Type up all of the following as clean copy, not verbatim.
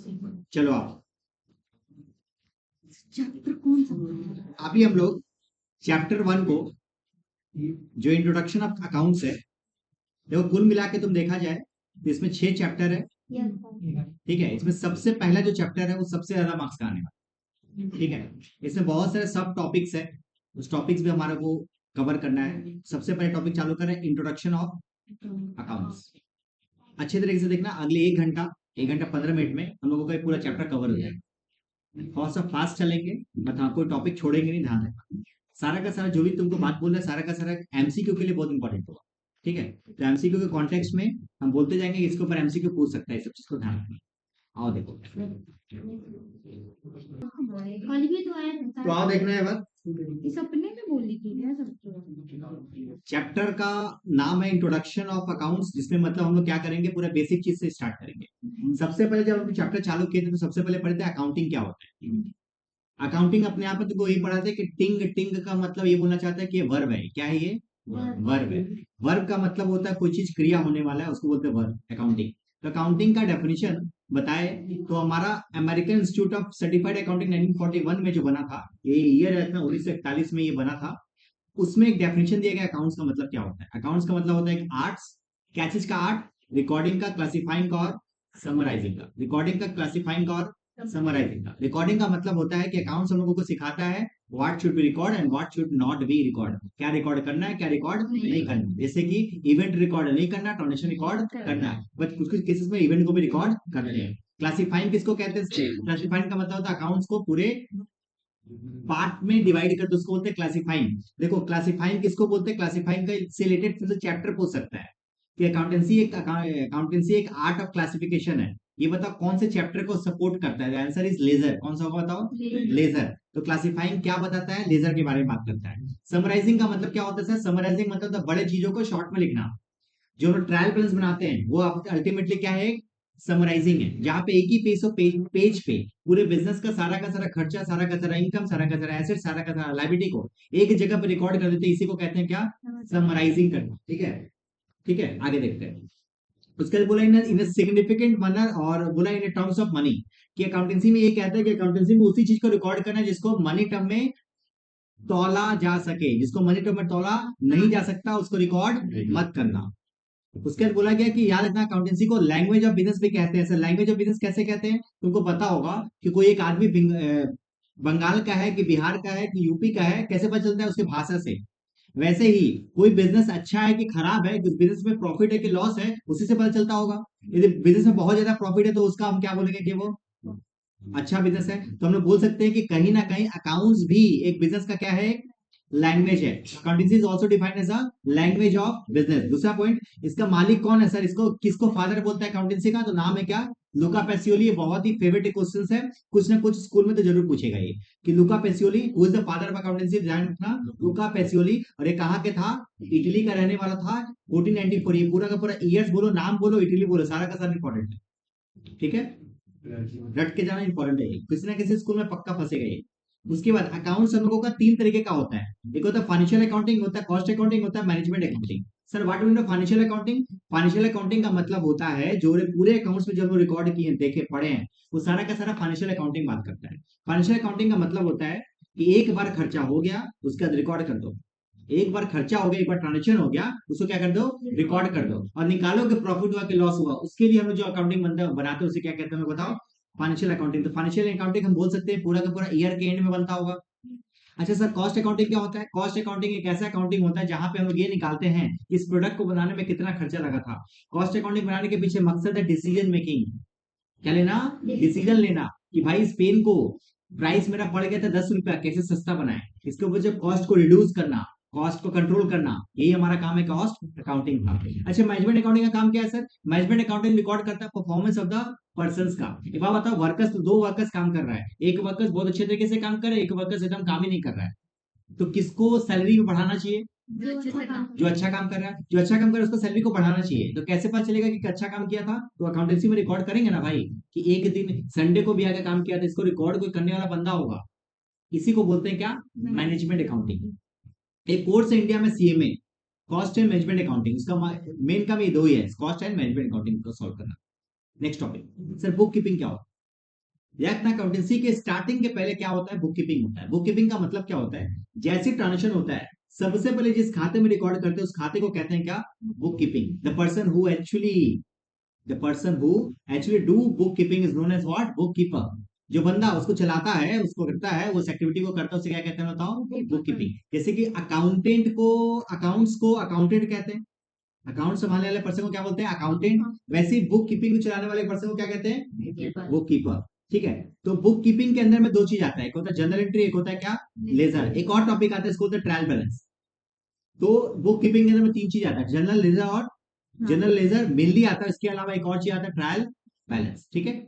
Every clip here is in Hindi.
चलो आप चैप्टर कौन सा? अभी हम लोग चैप्टर 1 को जो इंट्रोडक्शन ऑफ अकाउंट्स है, देखो कुल मिला के तुम देखा जाए तो इसमें 6 चैप्टर है। ठीक है, इसमें सबसे पहला जो चैप्टर है वो सबसे ज्यादा मार्क्स का आने वाला। ठीक है, इसमें बहुत सारे सब टॉपिक्स है, उस टॉपिक्स भी हमारे को कवर करना है। सबसे पहले टॉपिक चालू करें, इंट्रोडक्शन ऑफ अकाउंट्स। अच्छे तरीके से देखना, अगले 1 घंटा 15 मिनट में हम लोगों का ये पूरा चैप्टर कवर हो जाएगा। थोड़ा सा फास्ट चलेंगे, बट हाँ कोई टॉपिक छोड़ेंगे नहीं, ध्यान रखना। सारा का सारा जो भी तुमको बात बोल रहा है, सारा का सारा एमसीक्यू के लिए बहुत इंपॉर्टेंट होगा। ठीक है, तो एमसीक्यू के कॉन्टेक्स्ट में हम बोलते जाएंगे, इसके ऊपर एमसीक्यू पूछ सकता है, इस सब चीज को ध्यान रखना। आओ देखो, कल भी तो आया तो था। आओ देखना है बात। इस अपने में बोली थी क्या सब? चैप्टर का नाम है इंट्रोडक्शन ऑफ अकाउंट्स, जिसमें मतलब हम लोग क्या करेंगे, पूरा बेसिक चीज से स्टार्ट करेंगे। सबसे पहले जब हम चैप्टर चालू किए थे तो सबसे पहले पढ़े थे अकाउंटिंग क्या होता है। अकाउंटिंग अपने आप में तुमको यही पढ़ाते हैं कि टिंग टिंग का मतलब ये बोलना चाहता है कि ये वर्ब है। क्या है ये? वर्ब है। वर्ब का मतलब होता है कोई चीज क्रिया होने वाला है, उसको बोलते हैं वर्ब, अकाउंटिंग। तो अकाउंटिंग का डेफिनेशन बताए तो हमारा American institute of certified accounting 1941 में जो बना था, ये ईयर है 1941 में ये बना था। उसमें एक डेफिनेशन दिया गया अकाउंट्स का मतलब क्या होता है। अकाउंट्स का मतलब होता है आर्ट्स। क्या चीज का आर्ट? रिकॉर्डिंग का, क्लासिफाइंग का और समराइजिंग का। रिकॉर्डिंग का, क्लासिफाइंग का और समराइजिंग का। रिकॉर्डिंग का मतलब होता है कि अकाउंट्स हम लोगों को सिखाता है what should be record and what should not be record. क्या रिकॉर्ड करना है, क्या रिकॉर्ड नहीं करना। जैसे कि इवेंट रिकॉर्ड नहीं करना, ट्रांजेक्शन रिकॉर्ड करना है, बट कुछ कुछ केसेस में इवेंट को भी रिकॉर्ड करते हैं। क्लासिफाइंग किसको कहते हैं? क्लासिफाइंग का मतलब होता है अकाउंट्स को पूरे पार्ट में डिवाइड करते, उसको बोलते हैं क्लासिफाइंग। देखो क्लासिफाइंग किसको बोलते हैं? क्लासिफाइंग का से रिलेटेड फिर चैप्टर पूछ सकता है कि अकाउंटेंसी एक आर्ट ऑफ क्लासिफिकेशन है। ये बताओ कौन से चैप्टर को सपोर्ट करता है? Answer is ledger. कौन सा होगा बताओ? लेजर। तो क्लासिफाइंग क्या बताता है? लेजर के बारे में बात करता है। समराइजिंग का मतलब क्या होता है सर? समराइजिंग मतलब बड़े चीजों को शॉर्ट में लिखना। जो लोग ट्रायल बैलेंस बनाते हैं वो अल्टीमेटली क्या है? समराइजिंग है, जहां पे एक ही पेज पे पूरे बिजनेस का सारा खर्चा, सारा का सारा इनकम, सारा का सारा एसेट, सारा का सारा लायबिलिटी को एक जगह पे रिकॉर्ड कर देते हैं। इसी को कहते हैं क्या? समराइजिंग करना। ठीक है, ठीक है, आगे देखते हैं। उसके बाद बोला इन सिग्निफिकेंट मैनर, और बोला इन टर्म्स ऑफ मनी। कि अकाउंटेंसी में ये कहता है कि अकाउंटेंसी में उसी चीज को रिकॉर्ड करना है जिसको मनी टर्म में तौला जा सके। जिसको मनी टर्म में तौला नहीं जा सकता उसको रिकॉर्ड मत करना। उसके बाद बोला गया कि याद रखना अकाउंटेंसी को लैंग्वेज ऑफ बिजनेस भी कहते हैं। सर लैंग्वेज ऑफ बिजनेस कैसे कहते हैं? तुमको पता होगा कि कोई एक आदमी बंगाल का है कि बिहार का है कि यूपी का है, कैसे पता चलता है? उसकी भाषा से। वैसे ही कोई बिजनेस अच्छा है कि खराब है, किस बिजनेस में प्रॉफिट है कि लॉस है, उसी से पता चलता होगा। यदि बिजनेस में बहुत ज्यादा प्रॉफिट है तो उसका हम क्या बोलेंगे कि वो अच्छा बिजनेस है। तो हम लोग बोल सकते हैं कि कहीं ना कहीं अकाउंट्स भी एक बिजनेस का क्या है? लैंग्वेज है। Accountancy is also defined as a language of business. दूसरा पॉइंट, इसका मालिक कौन है सर? इसको किसको फादर बोलता है अकाउंटेंसी का? तो नाम है क्या? लुका पेसियोली। बहुत ही फेवरेट क्वेश्चन है, कुछ ना कुछ स्कूल में तो जरूर पूछेगा ये कि Luca Pacioli who is the father of accountancy. ध्यान रखना, लुका पेसियोली। और ये कहाँ के था? इटली का रहने वाला था। 1494। ये पूरा का पूरा ईयर्स बोलो, नाम बोलो, इटली बोलो, सारा का सारा इंपॉर्टेंट है। ठीक है, रट के जाना इंपॉर्टेंट है, किसी ना किसी स्कूल में पक्का फंसेगा ये। उसके बाद अकाउंट्स हम लोगों का 3 तरीके का होता है। एक होता है फाइनेंशियल अकाउंटिंग, होता है कॉस्ट अकाउंटिंग, होता है management accounting. Sir what mean financial accounting? Financial accounting का मतलब होता है जो पूरे अकाउंट्स में जो रिकॉर्ड किए, देखे, पढ़े हैं, वो सारा का सारा फाइनेंशियल अकाउंटिंग बात करता है। फाइनेंशियल अकाउंटिंग का मतलब होता है कि एक बार खर्चा हो गया उसके बाद रिकॉर्ड कर दो। एक बार खर्चा हो गया, एक बार ट्रांजेक्शन हो गया, उसको क्या कर दो? रिकॉर्ड कर दो। और निकालो कि प्रॉफिट हुआ कि लॉस हुआ, उसके लिए हम लोग जो अकाउंटिंग बनाते हैं उसे क्या कहते हैं बताओ? Financial accounting. तो फाइनेंशियल अकाउंटिंग हम बोल सकते हैं पूरा का पूरा ईयर के एंड में बनता होगा। अच्छा सर कॉस्ट अकाउंटिंग क्या होता है? कॉस्ट अकाउंटिंग एक ऐसा अकाउंटिंग होता है जहां पे हम लोग ये निकालते हैं कि इस प्रोडक्ट को बनाने में कितना खर्चा लगा था। कॉस्ट अकाउंटिंग बनाने के पीछे मकसद है डिसीजन मेकिंग। क्या लेना? डिसीजन लेना कि भाई इस पेन को प्राइस मेरा पड़ गया था 10 रुपया, कैसे सस्ता बनाए, इसके ऊपर जो कॉस्ट को रिड्यूस करना, कॉस्ट को कंट्रोल करना, यही हमारा काम है कॉस्ट अकाउंटिंग का। अच्छा मैनेजमेंट अकाउंटिंग का काम क्या है सर? मैनेजमेंट अकाउंटिंग रिकॉर्ड करता है परफॉर्मेंस ऑफ द पर्सन का। एक बात बताओ, वर्कर्स तो 2 वर्कर्स काम कर रहा है, एक वर्कर्स बहुत अच्छे तरीके से काम कर रहा है, एक वर्कर्स एकदम काम ही नहीं कर रहा है। तो किसको सैलरी में बढ़ाना चाहिए? जो अच्छा काम कर रहा है। जो अच्छा काम कर रहा है उसको सैलरी को बढ़ाना चाहिए। तो कैसे पता चलेगा कि अच्छा काम किया था? तो अकाउंटेंसी में रिकॉर्ड करेंगे ना भाई, कि एक दिन संडे को भी आके काम किया था, इसको रिकॉर्ड कोई करने वाला बंदा होगा। इसी को बोलते हैं क्या? Management accounting. एक कोर्स है इंडिया में CMA, cost and management accounting. उसका मेन काम ये दो ही है, कॉस्ट एंड मैनेजमेंट अकाउंटिंग को सॉल्व करना। Next topic sir, book keeping क्या होता है? देखना अकाउंटेंसी के स्टार्टिंग के पहले क्या होता है, बुक कीपिंग होता है। बुक कीपिंग का मतलब क्या होता है, जैसे ट्रांजेक्शन होता है सबसे पहले जिस खाते में रिकॉर्ड करते हैं उस खाते को कहते हैं क्या, book keeping. The person who actually do book keeping is known as what, book keeper. जो बंदा उसको चलाता है, उसको करता है, उस एक्टिविटी को करता है, उसे क्या कहते हैं बताओ, बुक कीपिंग। जैसे कि अकाउंटेंट को, अकाउंट्स को अकाउंटेंट कहते हैं, अकाउंट संभालने वाले पर्सन को क्या बोलते हैं, अकाउंटेंट। वैसे ही बुक कीपिंग को चलाने वाले पर्सन को क्या कहते हैं, बुक कीपर। ठीक है, तो बुक कीपिंग के अंदर में दो चीज आता है, एक होता है जनरल एंट्री, एक होता है क्या, लेजर। एक और टॉपिक आता है, इसको होता है ट्रायल बैलेंस। तो बुक कीपिंग के अंदर में तीन चीज आता है, जनरल लेजर और जनरल लेजर मेनली आता है, इसके अलावा एक और चीज आता है ट्रायल बैलेंस। ठीक है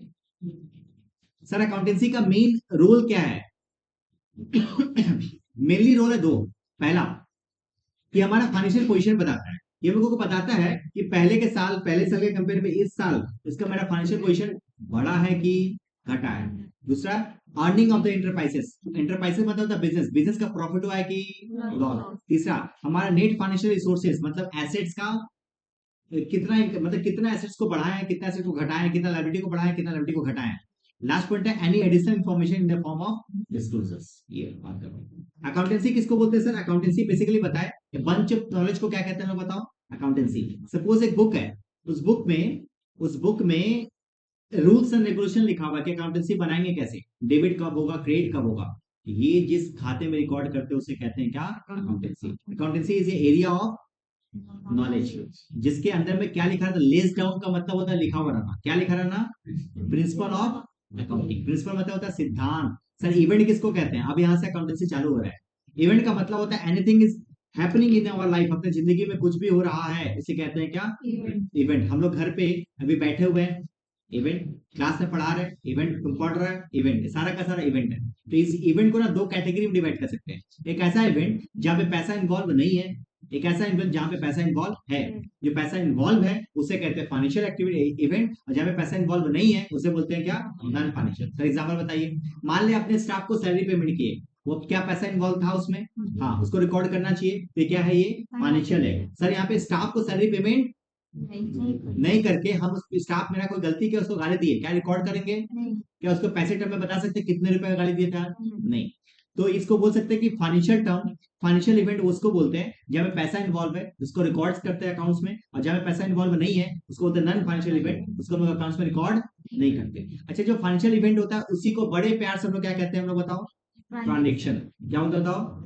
सर, अकाउंटेंसी का मेन रोल क्या है? मेनली रोल है दो। पहला कि हमारा फाइनेंशियल पोजीशन बताता है, ये लोगों को बताता है कि पहले साल के कंपेयर में इस साल इसका मेरा फाइनेंशियल पोजीशन बढ़ा है कि घटा है। दूसरा, earning of the enterprises, enterprises मतलब होता है बिजनेस, बिजनेस का प्रॉफिट हुआ है कि लॉस। तीसरा, हमारा नेट फाइनेंशियल रिसोर्सेज मतलब एसेट्स का कितना, मतलब कितना एसेट्स को बढ़ाया है, कितना एसेट्स को घटाया है, कितना लायबिलिटी को बढ़ाया है, कितना लायबिलिटी को घटाया है। लास्ट पॉइंट है any additional information in the form of disclosures. ये बात कर रहा हूं। अकाउंटेंसी किसको बोलते हैं सर? अकाउंटेंसी बेसिकली बताए बंच ऑफ नॉलेज को क्या कहते हैं, बताओ, अकाउंटेंसी। सपोज एक बुक है, उस बुक में रूल्स एंड रेगुलेशन लिखा हुआ है कि अकाउंटेंसी बनाएंगे कैसे, डेबिट कब होगा, क्रेडिट कब होगा। ये जिस खाते में रिकॉर्ड करते हैं उसे कहते हैं क्या, accountancy. Accountancy is area of knowledge जिसके अंदर में क्या लिखा था, लेस डाउन का मतलब होता है लिखा हुआ रहना। क्या लिखा रहना, प्रिंसिपल ऑफ अकाउंटिंग। प्रिंसिपल मतलब होता है सिद्धांत। सर इवेंट किसको कहते हैं, अब यहाँ से अकाउंटेंसी चालू हो रहा है। इवेंट का मतलब होता है anything is happening in our life, अपने जिंदगी में कुछ भी हो रहा है इसे कहते हैं क्या, इवेंट। हम लोग घर पे अभी बैठे हुए हैं, इवेंट। क्लास में पढ़ा रहे, इवेंट। तुम पढ़ रहे, इवेंट। सारा का सारा इवेंट है। तो इस इवेंट को ना दो कैटेगरी में डिवाइड कर सकते हैं। एक ऐसा इवेंट जहाँ पे पैसा इन्वॉल्व नहीं है, एक ऐसा इवेंट जहाँ पे पैसा इन्वॉल्व है। जो पैसा इन्वॉल्व है उसे कहते हैं फाइनेंशियल एक्टिविटी इवेंट, और जहाँ पे पैसा इन्वॉल्व नहीं है उसे बोलते हैं क्या, नॉन फाइनेंशियल। सर एग्जाम्पल बताइए, मान लिया अपने स्टाफ को सैलरी पेमेंट किए, वो क्या पैसा इन्वॉल्व था उसमें, हाँ, उसको रिकॉर्ड करना चाहिए। तो क्या है, ये फाइनेंशियल है। सर यहाँ पे स्टाफ को सैलरी पेमेंट नहीं करके हम उस स्टाफ मेरा कोई गलती किया, उसको गाली दिए, क्या रिकॉर्ड करेंगे, क्या उसको पैसे टर्म में बता सकते कितने रुपए का गाली दिया था, नहीं। तो इसको बोल सकते हैं कि फाइनेंशियल टर्म, फाइनेंशियल इवेंट उसको बोलते हैं जहाँ पे पैसा इन्वॉल्व है, उसको रिकॉर्ड्स करते हैं अकाउंट्स में, और जहाँ पे पैसा इन्वॉल्व नहीं है उसको बोलते हैं नॉन फाइनेंशियल इवेंट, उसको हम लोग अकाउंट्स में रिकॉर्ड नहीं करते। अच्छा, जो फाइनेंशियल इवेंट होता है उसी को बड़े प्यार से हम लोग क्या कहते हैं, हम लोग बताओ, ट्रांजेक्शन। क्या होता है बताओ?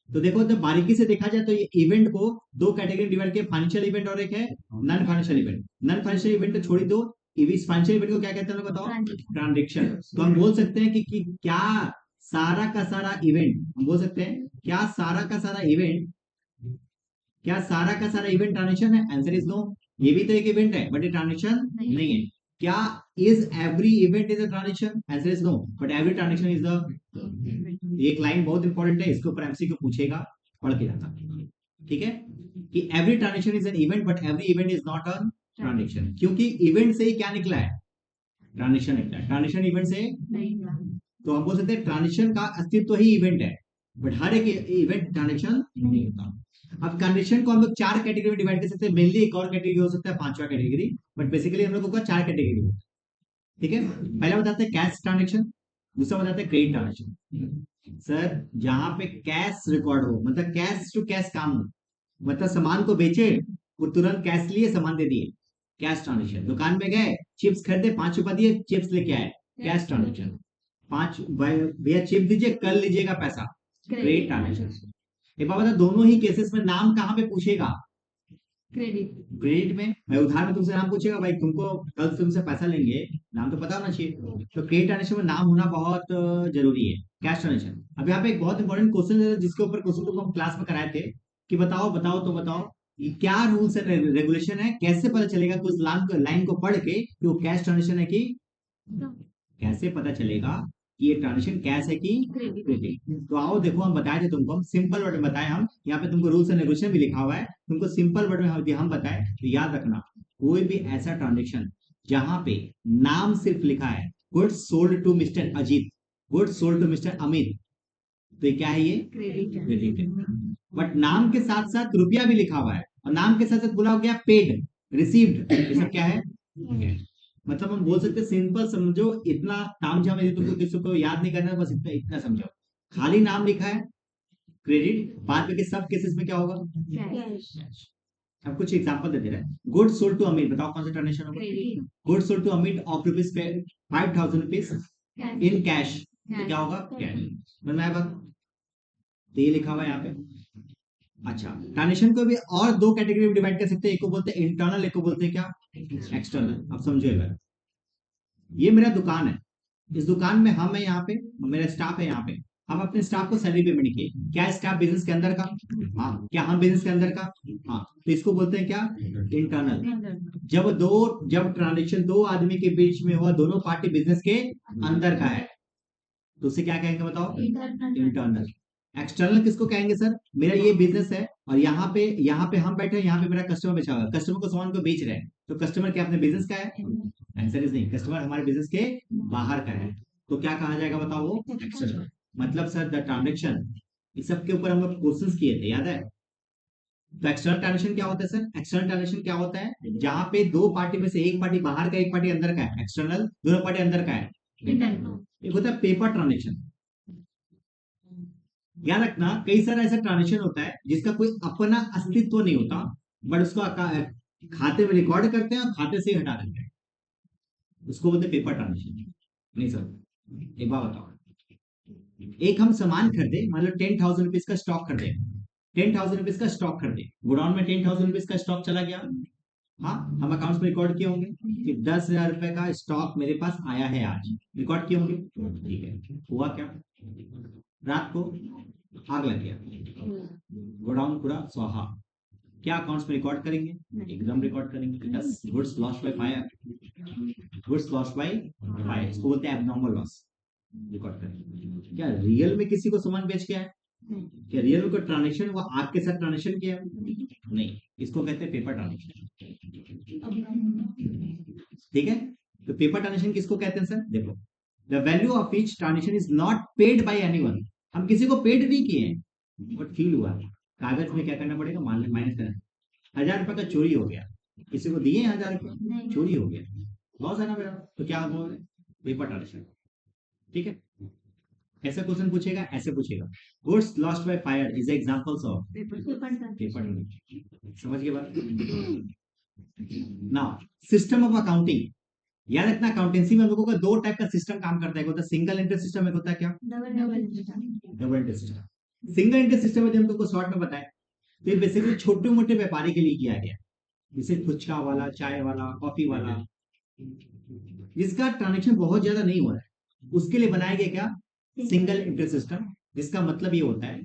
तो देखो, तो बारीकी से देखा जाए तो ये इवेंट को दो कैटेगरी डिवाइड किया, फाइनेंशियल इवेंट और एक है non financial event. Non financial event तो छोड़ दो, इस फाइनेंशियल इवेंट को क्या कहते हैं बताओ, ट्रांजेक्शन। तो हम बोल सकते हैं कि क्या सारा का सारा इवेंट, हम बोल सकते हैं क्या सारा का सारा इवेंट, क्या सारा का सारा इवेंट ट्रांजेक्शन है? Answer is no. ये भी तो एक इवेंट है बट ये ट्रांजेक्शन नहीं है। क्या is every event is a transaction? Answer is no, but every transaction is the. एक लाइन बहुत इंपॉर्टेंट है, इसके ऊपर एमसीक्यू पूछेगा, पढ़ के जाना। ठीक है, कि every transaction is an event but every event is not a transaction, क्योंकि इवेंट से ही क्या निकला है, ट्रांजेक्शन निकला है। ट्रांजेक्शन इवेंट से, तो हम बोल सकते हैं ट्रांजेक्शन का अस्तित्व ही इवेंट है, बट हर एक इवेंट ट्रांजेक्शन नहीं होता। अब ट्रांजेक्शन को हम लोग चार कैटेगरी में डिवाइड कर सकते हैं, मेनली एक और कैटेगरी हो सकता है, पांचवा कैटेगरी, बट बेसिकली हम लोगों का चार कैटेगरी होता है। ठीक है, पहला बताते हैं कैश ट्रांजेक्शन, दूसरा बताते हैं क्रेडिट ट्रांजेक्शन। सर जहां पे कैश रिकॉर्ड हो, मतलब कैश टू कैश काम हो, मतलब सामान को बेचे, वो तुरंत कैश लिए सामान दे दिए, कैश ट्रांजेक्शन। दुकान में गए, चिप्स खरीदे, 5 रुपए दिए, चिप्स लेके आए, कैश ट्रांजेक्शन। 5 भैया चिप्स दीजिए, कल लीजिएगा पैसा, क्रेडिट ट्रांजेक्शन। एक बात बता, दोनों ही केसेस में नाम कहाँ पे पूछेगा, क्रेडिट। क्रेडिट में मैं उधार में तुमसे नाम पूछेगा, भाई तुमको कल तुमसे पैसा लेंगे, नाम तो पता होना चाहिए। तो क्रेडिट ट्रांजेक्शन में नाम होना बहुत जरूरी है। कैश ट्रांजेक्शन, अब यहाँ पे एक बहुत इंपॉर्टेंट क्वेश्चन है जिसके ऊपर क्वेश्चन को हम क्लास में कराए थे, कि बताओ बताओ तो बताओ, ये क्या रूल्स एंड रेगुलेशन है, कैसे पता चलेगा कि उस लाइन को पढ़ के कि वो कैश ट्रांजेक्शन है कि, कैसे पता चलेगा कि ये ट्रांजेक्शन कैश है कि क्रेडिट? तो आओ देखो, हम बताए थे तुमको, हम सिंपल वर्ड में बताए, हम यहाँ पे तुमको रूल्स एंड रेगुलेशन भी लिखा हुआ है, तुमको सिंपल वर्ड में हम बताए। तो याद रखना, कोई भी ऐसा ट्रांजेक्शन जहां पे नाम सिर्फ लिखा है, goods sold to mister Ajit, goods sold to mister Amit, तो ये क्या है, ये क्रेडिट है। बट नाम के साथ साथ रुपया भी लिखा हुआ है, और नाम के साथ साथ बोला हो गया पेड, रिसीव्ड, ये सब क्या है, मतलब हम बोल सकते सिंपल समझो, इतना तामझाम यदि तुमको किसी को याद नहीं करना, बस इतना इतना समझो। खाली नाम लिखा है क्रेडिट, बाद में के सब केसेस में क्या होगा? कैश। अब कुछ एग्जांपल दे दे रहा है। गुड सोल्ड टू अमित, बताओ कौन सा ट्रांजेक्शन होगा? Credit. Good sold to Amit of rupees 5,000 rupees in cash, तो क्या होगा? कैश। समझ में आया बात? तो ये लिखा हुआ है यहाँ पे। अच्छा, ट्रांजेक्शन को भी और दो कैटेगरी में डिवाइड कर सकते हैं, एक को बोलते हैं इंटरनल, एक को बोलते हैं क्या? एक्सटर्नल। अब समझिएगा, ये मेरा दुकान है, इस दुकान में हम है यहाँ पे, मेरा स्टाफ है यहाँ पे, हम अपने स्टाफ को सैलरी पेमेंट किए। क्या स्टाफ बिजनेस के अंदर का? हाँ। क्या हम बिजनेस के अंदर का? हाँ। तो इसको बोलते हैं क्या? इंटरनल। जब ट्रांजेक्शन दो आदमी के बीच में हुआ, दोनों पार्टी बिजनेस के अंदर का है, तो उसे क्या कहेंगे बताओ? इंटरनल। एक्सटर्नल किसको कहेंगे सर? मेरा ये बिजनेस है और यहाँ पे हम बैठे हैं, यहाँ पे मेरा कस्टमर बेचा हुआ है, कस्टमर को सामान को बेच रहे हैं, तो कस्टमर क्या अपने बिजनेस का है? आंसर इज नहीं, कस्टमर हमारे बिजनेस के बाहर का है, तो क्या कहा जाएगा बताओ? वो एक्सटर्नल। मतलब सर द ट्रांजेक्शन, इस सब के ऊपर हम लोग क्वेश्चंस किए थे, याद है? तो एक्सटर्नल ट्रांजेक्शन क्या होता है सर? एक्सटर्नल ट्रांजेक्शन क्या होता है? जहां पे दो पार्टी में से एक पार्टी बाहर का, एक पार्टी अंदर का है, एक्सटर्नल। दोनों पार्टी अंदर का है, इंटरनल। एक होता है पेपर ट्रांजेक्शन। याद रखना, कई सारा ऐसा ट्रांजेक्शन होता है जिसका कोई अपना अस्तित्व नहीं होता, बट उसको खाते में रिकॉर्ड करते हैं और खाते से ही हटा देते हैं, उसको बोलते हैं पेपर ट्रांजेक्शन। नहीं सर, एक बात बताओ, एक हम सामान खरीदे, मान लो 10,000 रुपीज का स्टॉक खरीदे, 10,000 रुपीज का स्टॉक खरीदे, गोडाउन में 10,000 रुपीज का स्टॉक चला गया। हाँ, हम अकाउंट्स में रिकॉर्ड किए होंगे कि 10,000 रुपए का स्टॉक मेरे पास आया है आज, रिकॉर्ड किए होंगे। ठीक है, हुआ क्या? रात को आग लग गया, गोडाउन पूरा स्वाहा, क्या अकाउंट्स में रिकॉर्ड करेंगे? एकदम रिकॉर्ड करेंगे। दस goods lost by fire, goods lost by fire, इसको बोलते हैं एबनॉर्मल लॉस, रिकॉर्ड करेंगे। क्या रियल में किसी को सामान बेच गया है? क्या रियल में कोई ट्रांजेक्शन हुआ, आग के साथ ट्रांजेक्शन किया है? नहीं, इसको कहते हैं पेपर ट्रांजेक्शन। ठीक है, तो पेपर ट्रांजेक्शन किसको कहते हैं सर? देखो, the value of each transaction is not paid by anyone, हम किसी को पेड नहीं किए हैं, बट फील हुआ। कागज में क्या करना पड़ेगा? माइनस करना। 1,000 रुपए का चोरी हो गया, किसी को दिए 1,000 रुपए, चोरी हो गया, लॉस है ना मेरा, तो क्या होगा? Paper transaction. ठीक है, ऐसा क्वेश्चन पूछेगा, ऐसे पूछेगा, goods lost by fire is examples of paper. समझ गए बात? नाउ सिस्टम ऑफ अकाउंटिंग, याद रखना अकाउंटेंसी में हम लोगों का दो टाइप का सिस्टम काम करता है, एक होता है सिंगल इंटरेस्ट सिस्टम, एक होता है क्या? Double interest system. Single interest system यदि हम तुमको शॉर्ट में बताएं, तो ये बेसिकली छोटे मोटे व्यापारी के लिए किया गया, जैसे फुचका वाला, चाय वाला, कॉफी वाला, जिसका ट्रांजेक्शन बहुत ज्यादा नहीं हो रहा है, उसके लिए बनाया गया क्या? Single interest system. जिसका मतलब ये होता है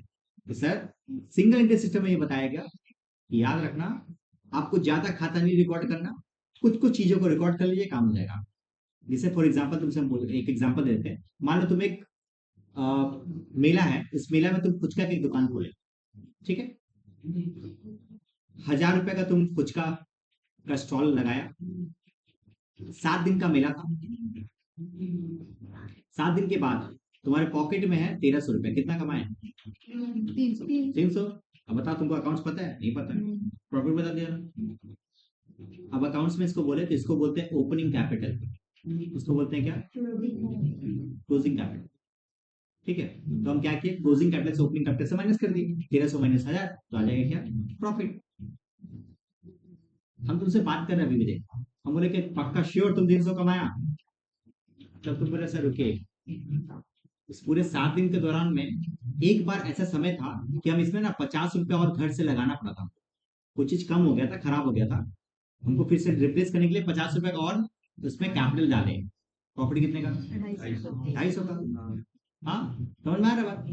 कि सर सिंगल इंटरेस्ट सिस्टम में ये बताया गया कि याद रखना, आपको ज्यादा खाता नहीं रिकॉर्ड करना, कुछ कुछ चीजों को रिकॉर्ड कर लीजिए, काम हो जाएगा। जैसे फॉर एग्जाम्पल तुमसे हम एक एग्जाम्पल देते हैं, मान लो तुम एक मेला है, इस मेला में तुम फुचका की एक दुकान खोले, ठीक है, 1,000 रुपए का तुम फुचका का स्टॉल लगाया, 7 दिन का मेला था, 7 दिन के बाद तुम्हारे पॉकेट में है 1,300 रुपए, कितना कमाए? 300। अब बताओ, तुमको अकाउंट्स पता है? नहीं पता है, प्रॉफिट बता दिया ना। अब अकाउंट्स में इसको बोले तो इसको बोलते हैं ओपनिंग कैपिटल, इसको बोलते हैं क्या? Closing capital. ठीक है, तो हम क्या किए? क्लोजिंग कैपिटल से ओपनिंग कैपिटल से माइनस कर दिए, 1,300 माइनस 1,000, तो आ जाएगा क्या? प्रॉफिट। हम तुमसे बात कर रहे हैं अभी भी, देखो हम बोले कि पक्का श्योर तुम 300 कमाया, तब तुम बोले सर रुके, इस पूरे 7 दिन के दौरान में एक बार ऐसा समय था कि हम इसमें ना 50 रुपए और घर से लगाना पड़ा था, कुछ चीज कम हो गया था, खराब हो गया था, हमको फिर से रिप्लेस करने के लिए 50 रुपए का और उसमें कैपिटल डाले। प्रॉफिट कितने का? 250 का। हाँ, समझ में आ रहा है बात?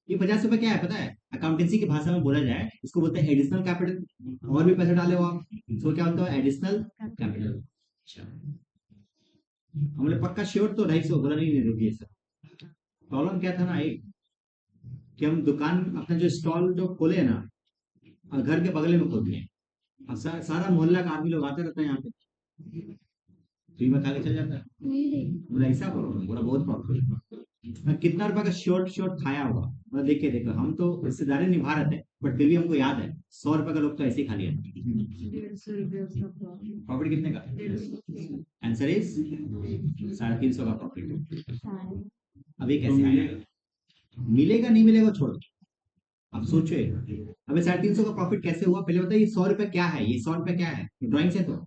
ये 50 रुपए क्या है पता है? अकाउंटेंसी की भाषा में बोला जाए, इसको बोलते हैं एडिशनल कैपिटल। और भी पैसे डाले हो आप, इसको क्या बोलते हो? Additional capital. अच्छा, हमने पक्का श्योर तो 250 बोला, नहीं रुकिए सर, प्रॉब्लम क्या था ना एक, कि हम दुकान अपना जो स्टॉल जो खोले है ना, और घर के बगल में खोल दिए, अब सारा मोहल्ला का आदमी लोग आते रहता है यहाँ पे, फ्री में खा के चल जाता है, बोला ऐसा प्रॉब्लम, बोला बहुत प्रॉब्लम। कितना रुपए का शॉर्ट खाया होगा, मतलब देखिए देखो हम तो रिश्तेदारी निभा रहे थे, बट फिर भी हमको याद है 100 रुपए का लोग तो ऐसे ही खा लिया। 150 उसका प्रॉफिट। प्रॉफिट कितने का? 150। आंसर इज 350 का प्रॉफिट। सारे। अभी कैसे आएगा, मिलेगा नहीं मिलेगा छोड़ो, अब सोचो अबे 350 का प्रॉफिट कैसे हुआ, पहले बताइए 100 रुपए क्या है, ये 100 रुपए क्या है, ड्राइंग से तो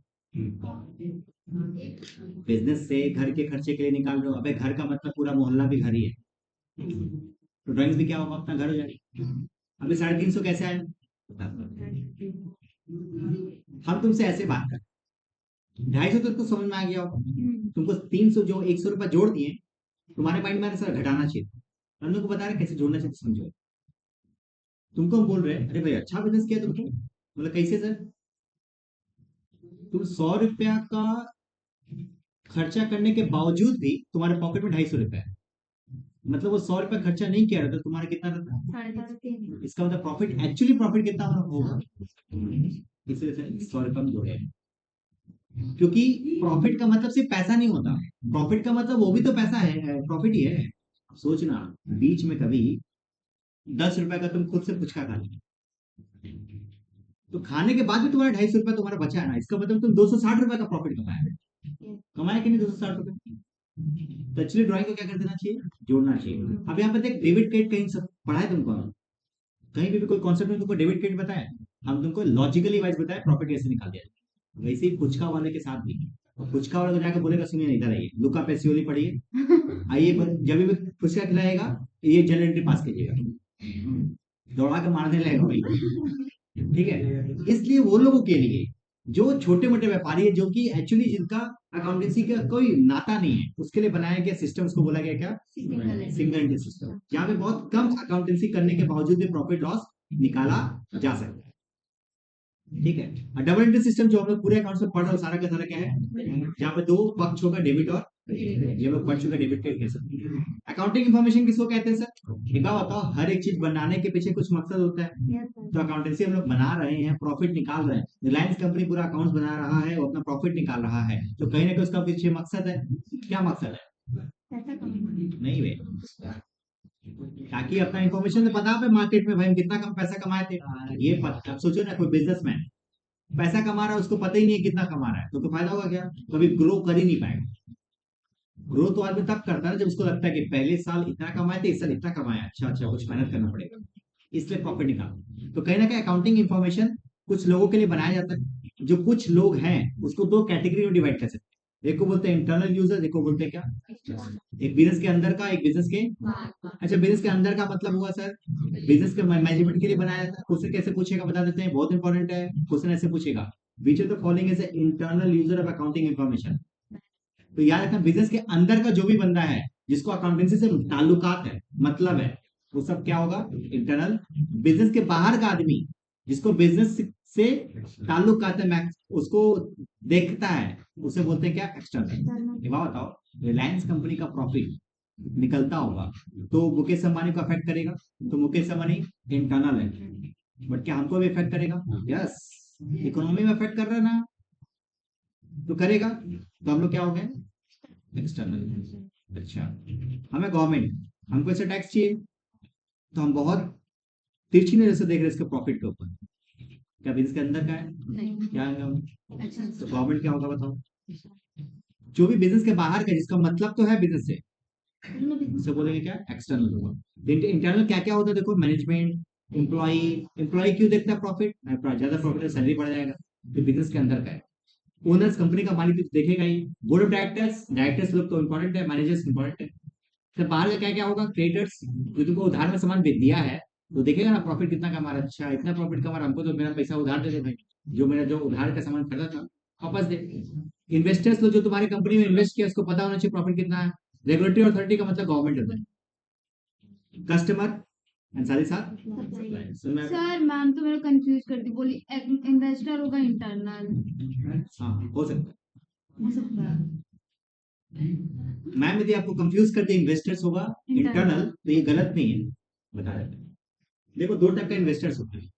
बिजनेस से घर के खर्चे के लिए निकाल रहे हो, अबे घर का मतलब पूरा मोहल्ला भी घर ही है, तो ड्राइंग्स भी क्या होगा, अपना घर हो जाएगा। अभी 350 कैसे आए, हम तुमसे ऐसे बात कर, 250 तो तुमको समझ में आ गया होगा, तुमको 300 जो 100 रुपए जोड़ दिए, तुम्हारे माइंड में सर घटाना चाहिए, हम लोग को बता रहे कैसे जोड़ना चाहिए, समझो। तुमको हम बोल रहे हैं अरे भाई अच्छा बिजनेस किया तुमको, मतलब कैसे सर, तुम 100 रुपया का खर्चा करने के बावजूद भी तुम्हारे पॉकेट में 250 रुपए है, मतलब वो 100 रुपया खर्चा नहीं किया रहता, तुम्हारा कितना रहता, 350। इसका मतलब प्रॉफिट, एक्चुअली प्रॉफिट कितना होगा, इसलिए 100 रुपये हम जोड़े हैं। क्योंकि प्रॉफिट का मतलब सिर्फ पैसा नहीं होता, प्रॉफिट का मतलब वो भी तो पैसा है, प्रॉफिट ही है। सोचना बीच में कभी 10 रुपए का तुम खुद से पुचका खा लो, तो खाने के बाद भी तुम्हारा 250 रुपए तुम्हारा बचा है ना, इसका मतलब तुम 260 रुपए का प्रॉफिट कमाया है, कमाया कि नहीं 260 रुपए। तो एक्चुअली ड्राइंग को क्या कर देना चाहिए, जोड़ना चाहिए। अब यहाँ पे देख डेबिट क्रेडिट कहीं सब पढ़ा है तुमको, कहीं भी कोई कॉन्सेप्ट में तुमको डेबिट क्रेडिट बताया, हम तुमको लॉजिकली वाइज बताया प्रॉफिट कैसे निकाल दिया, वैसे ही पुचका वाले के साथ भी, पुचका वाले को जाकर बोलेगा सुनिए इधर आइए लुका पैसियोली पढ़िए, आइए जब भी पुचका खिलाएगा ये जनरल एंट्री पास कीजिएगा, दौड़ा के मारने लगेगा भाई, ठीक है। इसलिए वो लोगों के लिए जो छोटे मोटे व्यापारी है, जो कि एक्चुअली जिनका अकाउंटेंसी का कोई नाता नहीं है, उसके लिए बनाया गया सिस्टम, उसको बोला गया क्या, सिंगल एंट्री सिस्टम, जहाँ पे बहुत कम अकाउंटेंसी करने के बावजूद भी प्रॉफिट लॉस निकाला जा सकता है, ठीक है। और डबल एंट्री सिस्टम जो हम लोग पूरे अकाउंट में पढ़ रहे हो सारा का सारा क्या है, जहाँ पे दो पक्ष होगा डेबिट और ये लोग पढ़ चुके डेबिट क्रेडिट कह सकते हैं। अकाउंटिंग इन्फॉर्मेशन किसको कहते हैं सर, एक बात बताओ, हर एक चीज बनाने के पीछे कुछ मकसद होता है, तो अकाउंटेंसी हम लोग बना रहे हैं, प्रॉफिट निकाल रहे हैं, रिलायंस कंपनी पूरा अकाउंट बना रहा है, वो अपना प्रॉफिट निकाल रहा है, तो कहीं ना कहीं उसका पीछे मकसद है, क्या मकसद है, नहीं वे, ताकि अपना इन्फॉर्मेशन तो पता पे मार्केट में भाई हम कितना कम पैसा कमाए थे, ये पता। अब सोचो ना कोई बिजनेसमैन पैसा कमा रहा है, उसको पता ही नहीं है कितना कमा रहा है, तो फायदा होगा क्या, कभी ग्रो कर ही नहीं पाएगा। ग्रो तो आदमी तब करता है जब उसको लगता है कि पहले साल इतना कमाए थे, इस साल इतना कमाया, अच्छा अच्छा कुछ मेहनत करना पड़ेगा, इसलिए प्रॉफिट निकालो। तो कहीं ना कहीं अकाउंटिंग इन्फॉर्मेशन कुछ लोगों के लिए बनाया जाता है, जो कुछ लोग हैं उसको दो कैटेगरी में डिवाइड कर सकते हैं, एक को बोलते हैं इंटरनल यूजर, एक को बोलते हैं क्या, एक बिजनेस के अंदर का, एक बिजनेस के, अच्छा बिजनेस के अंदर का मतलब हुआ सर बिजनेस के मैनेजमेंट के लिए बनाया जाता है। क्वेश्चन कैसे पूछेगा बता देते हैं, बहुत इंपॉर्टेंट है, क्वेश्चन ऐसे पूछेगा, which of the following is internal user of accounting information, तो याद रखना बिजनेस के अंदर का जो भी बंदा है जिसको अकाउंटेंसी से ताल्लुकात है, मतलब है, वो सब क्या होगा, इंटरनल। बिजनेस के बाहर का आदमी जिसको बिजनेस से ताल्लुकात है, उसको देखता है, उसे बोलते हैं क्या, एक्सटर्नल। ये बात बताओ, रिलायंस कंपनी का प्रॉफिट निकलता होगा तो मुकेश अंबानी को अफेक्ट करेगा, तो मुकेश अंबानी इंटरनल है, बट क्या हमको भी इफेक्ट करेगा, यस, इकोनॉमी में इफेक्ट कर रहा है ना, तो करेगा, तो हम लोग क्या हो गए, एक्सटर्नल। अच्छा, हमें गवर्नमेंट, हमको ऐसे टैक्स चाहिए, तो हम बहुत तिरछी नजर से देख रहे हैं इसके प्रॉफिट के ऊपर, क्या बिजनेस के अंदर का है, नहीं। क्या है, तो गवर्नमेंट क्या होगा बताओ, जो भी बिजनेस के बाहर का जिसका मतलब तो है बिजनेस से, उसे बोलेंगे क्या, एक्सटर्नल होगा। इंटरनल क्या क्या होता है देखो, मैनेजमेंट, एम्प्लॉई, एम्प्लॉई क्यों देखता है प्रॉफिट, ज्यादा प्रॉफिट है सैलरी बढ़ जाएगा, तो बिजनेस के अंदर का है। ओनर्स कंपनी का मालिक तो देखेगा ही, बोर्ड ऑफ डायरेक्टर्स, डायरेक्टर्स लोग तो इंपॉर्टेंट है, मैनेजर्स इंपॉर्टेंट है, तो बाहर का क्या क्या होगा, क्रेडिटर्स, जो तुमको उधार में सामान बेच दिया है, तो देखेगा ना प्रॉफिट कितना कमा रहा है, अच्छा इतना प्रॉफिट कमा रहा, हमको तो मेरा पैसा उधार दे दे भाई, जो मेरा जो उधार का सामान खरीदा था वापस दे। इन्वेस्टर्स लोग जो तुम्हारी कंपनी में इन्वेस्ट किया उसको पता होना चाहिए प्रॉफिट कितना है, रेगुलेटरी अथॉरिटी का मतलब गवर्नमेंट होता है, कस्टमर साथ ही साथ सर मैम तो मेरा कंफ्यूज कर दी, बोली इन्वेस्टर होगा इंटरनल, हाँ हो सकता है, हो सकता है। मैम यदि आपको कंफ्यूज कर दे इन्वेस्टर्स होगा इंटरनल, तो ये गलत नहीं है, बता रहे हैं। देखो दो टाइप का इन्वेस्टर्स होते हैं,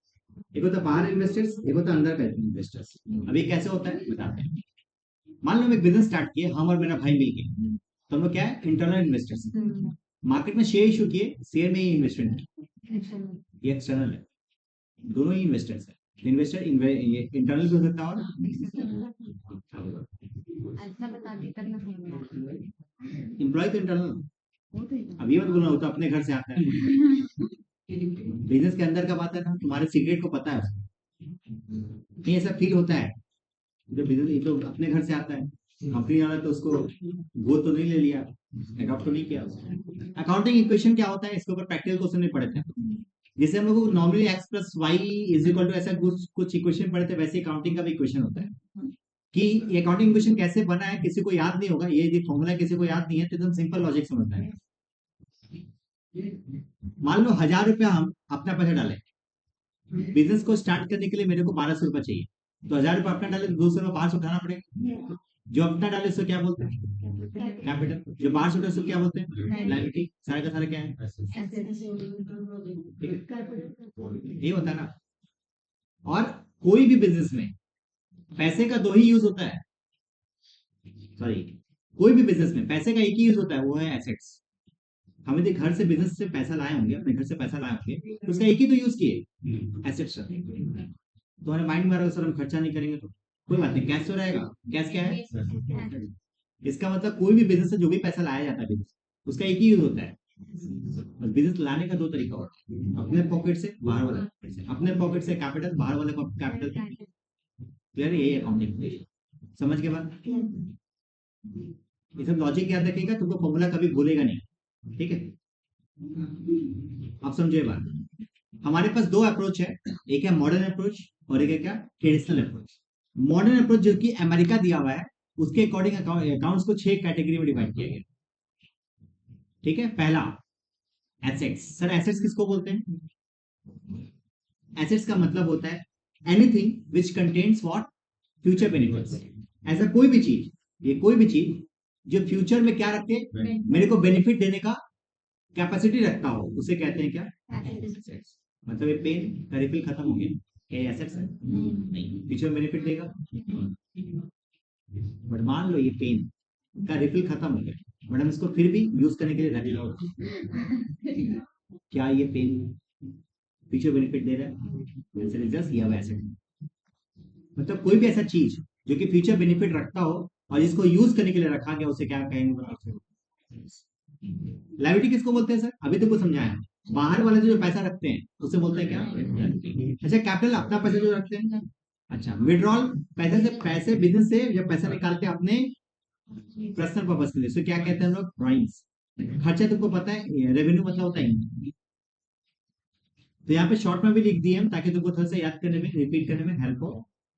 एक होता है बाहर इन्वेस्टर्स, एक होता है अंदर का इन्वेस्टर्स। अब ये कैसे होता है बताते हैं। मान लो हम एक बिजनेस स्टार्ट किए, हम और मेरा भाई मिलके, तो हम लोग क्या है, इंटरनल इन्वेस्टर्स। मार्केट में शेयर इशू किए, शेयर में ही इन्वेस्टमेंट, ये एक्सटर्नल है, दोनों ही इन्वेस्टर्स है। इन्वेस्टर इंटरनल भी हो सकता है और एम्प्लॉय तो इंटरनल। अब ये मत बोलना, वो तो अपने घर से आता है। बिजनेस के अंदर का बात है ना, तुम्हारे सीक्रेट को पता है उसको। नहीं ऐसा फील होता है जो बिजनेस, ये तो अपने घर से आता है, कंपनी वाला तो उसको वो तो नहीं ले लिया, अडॉप्ट तो नहीं किया। अकाउंटिंग इक्वेशन क्या होता है, इसके ऊपर प्रैक्टिकल क्वेश्चन नहीं पढ़े थे, जैसे हम लोग normally X plus Y is equal to ऐसा कुछ इक्वेशन पढ़े थे, वैसे अकाउंटिंग का भी इक्वेशन होता है कि ये अकाउंटिंग इक्वेशन कैसे बना है किसी को याद नहीं होगा, ये यदि फॉर्मूला किसी को याद नहीं है तो एकदम सिंपल लॉजिक समझना है। मान लो 1000 रुपया हम अपना पैसा डाले, बिजनेस को स्टार्ट करने के लिए मेरे को 1200 रुपया चाहिए, तो 1000 रुपया अपना डाले तो 200 रुपया 500 उठाना पड़ेगा। जो अपना डाले उसको क्या बोलते हैं, कैपिटल। जो 500 उसको क्या बोलते हैं, लायबिलिटी। सारा का सारा क्या है, ये होता है ना। और कोई भी बिजनेस में पैसे का दो ही यूज होता है, सॉरी, कोई भी बिजनेस में पैसे का एक ही यूज होता है, वो है एसेट्स। हम यदि घर से बिजनेस से पैसा लाए होंगे, अपने घर से पैसा लाए होंगे, तो उसका एक ही तो यूज किए, एसेट्स। तो हमारे माइंड में आ रहा है सर हम खर्चा नहीं करेंगे तो कोई बात नहीं, कैश तो रहेगा। कैश क्या है, इसका मतलब कोई भी बिजनेस से जो भी पैसा लाया जाता है बिजनेस, उसका एक ही यूज होता है। बिजनेस लाने का दो तरीका होता है, अपने पॉकेट से, बाहर वाले पॉकेट से। अपने पॉकेट से कैपिटल, बाहर वाले कैपिटल। क्लियर है, यही अकाउंटिंग समझ के बाद। ये सब लॉजिक याद रखिएगा, तुमको फॉर्मूला कभी भूलेगा नहीं, ठीक है। आप समझे बात। हमारे पास दो अप्रोच है, एक है मॉडर्न अप्रोच और एक है क्या, ट्रेडिशनल अप्रोच। मॉडर्न अप्रोच जो कि अमेरिका दिया हुआ है, उसके अकॉर्डिंग अकाउंट्स को 6 कैटेगरी में डिवाइड किया गया, ठीक है। पहला एसेट्स। सर एसेट्स किसको बोलते हैं, एसेट्स का मतलब होता है anything which contains what, future benefits. ऐसा कोई भी चीज, ये कोई भी चीज जो फ्यूचर में क्या रखे, मेरे को बेनिफिट देने का कैपेसिटी रखता हो, उसे कहते हैं क्या, एसेट्स। मतलब ये पेन का रिफिल खत्म हो गया, क्या एसेट्स है, नहीं, फ्यूचर बेनिफिट देगा। बट मान लो ये पेन का रिफिल खत्म हो गया, बट हम इसको फिर भी यूज करने के लिए रेडी हो, क्या ये पेन फ्यूचर बेनिफिट दे रहा है, आंसर इज यस, ये एसेट। मतलब कोई भी ऐसा चीज जो कि फ्यूचर बेनिफिट रखता हो और जिसको यूज करने के लिए रखा गया, उसे क्या कहेंगे, लायबिलिटी। किसको बोलते हैं सर, अभी तो कुछ समझाया, बाहर वाले जो पैसा रखते हैं उसे बोलते हैं क्या, अच्छा। कैपिटल अपना पैसा जो रखते हैं, अच्छा। विड्रॉल, पैसे बिजनेस से जब पैसा निकालते हैं अपने पर्सनल पर्पस के लिए, उसे क्या कहते हैं हम लोग, ड्रॉइंग्स। खर्चा तुमको पता है, रेवेन्यू मतलब होता है इनकम। तो यहाँ पे शॉर्ट में भी लिख दिए हम, ताकि तुमको थोड़ा सा याद करने में, रिपीट करने में हेल्प हो।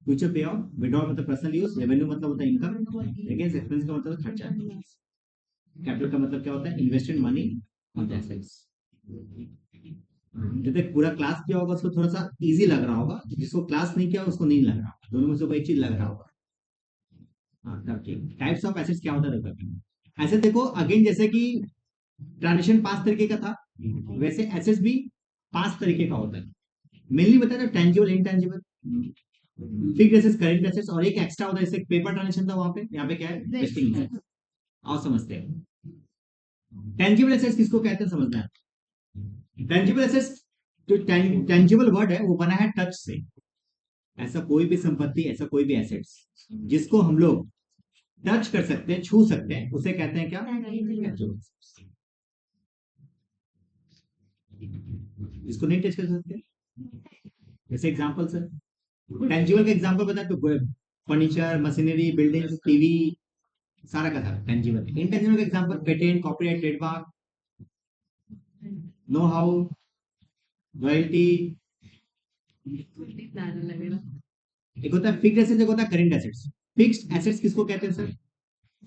फ्यूचर पे ऑफ, विड्रॉल मतलब पर्सनल यूज, रेवेन्यू मतलब होता है इनकम, लेकिन एक्सपेंस का मतलब खर्चा। कैपिटल का मतलब क्या होता है, इन्वेस्टेड मनी ऑन एसेट्स। जब तक पूरा क्लास किया होगा उसको थोड़ा सा इजी लग रहा होगा, जिसको क्लास नहीं किया उसको नहीं लग रहा, दोनों में से कोई चीज लग रहा होगा। टाइप्स ऑफ एसेट्स क्या होता है देखो, ऐसे देखो अगेन, जैसे कि ट्रांजेक्शन 5 तरीके का था, वैसे एसेट्स भी 5 तरीके का होता है। मेनली बताया था tangible, intangible, fixed assets, current assets, और एक एक्स्ट्रा होता है, जैसे पेपर ट्रांजेक्शन था वहां पे, यहाँ पे क्या है, वेस्टिंग एसेट्स। आओ समझते हैं टेंजिबल एसेट्स किसको कहते हैं, समझना है। टेंजिबल एसेट्स, जो टेंजिबल वर्ड है वो बना है टच से। ऐसा कोई भी संपत्ति, ऐसा कोई भी एसेट्स जिसको हम लोग टच कर सकते हैं, छू सकते हैं, उसे कहते हैं क्या, इसको नहीं टच कर सकते। जैसे एग्जांपल सर, टेंजिबल का एग्जांपल बता तो फर्नीचर, मशीनरी, बिल्डिंग, टीवी, सारा का सारा टेंजिबल। इनटेंजिबल का example patent, copyright, trademark, know how, royalty. एक होता है फिक्स्ड एसेट्स, एक होता है करंट एसेट्स। फिक्स्ड एसेट्स किसको कहते हैं सर,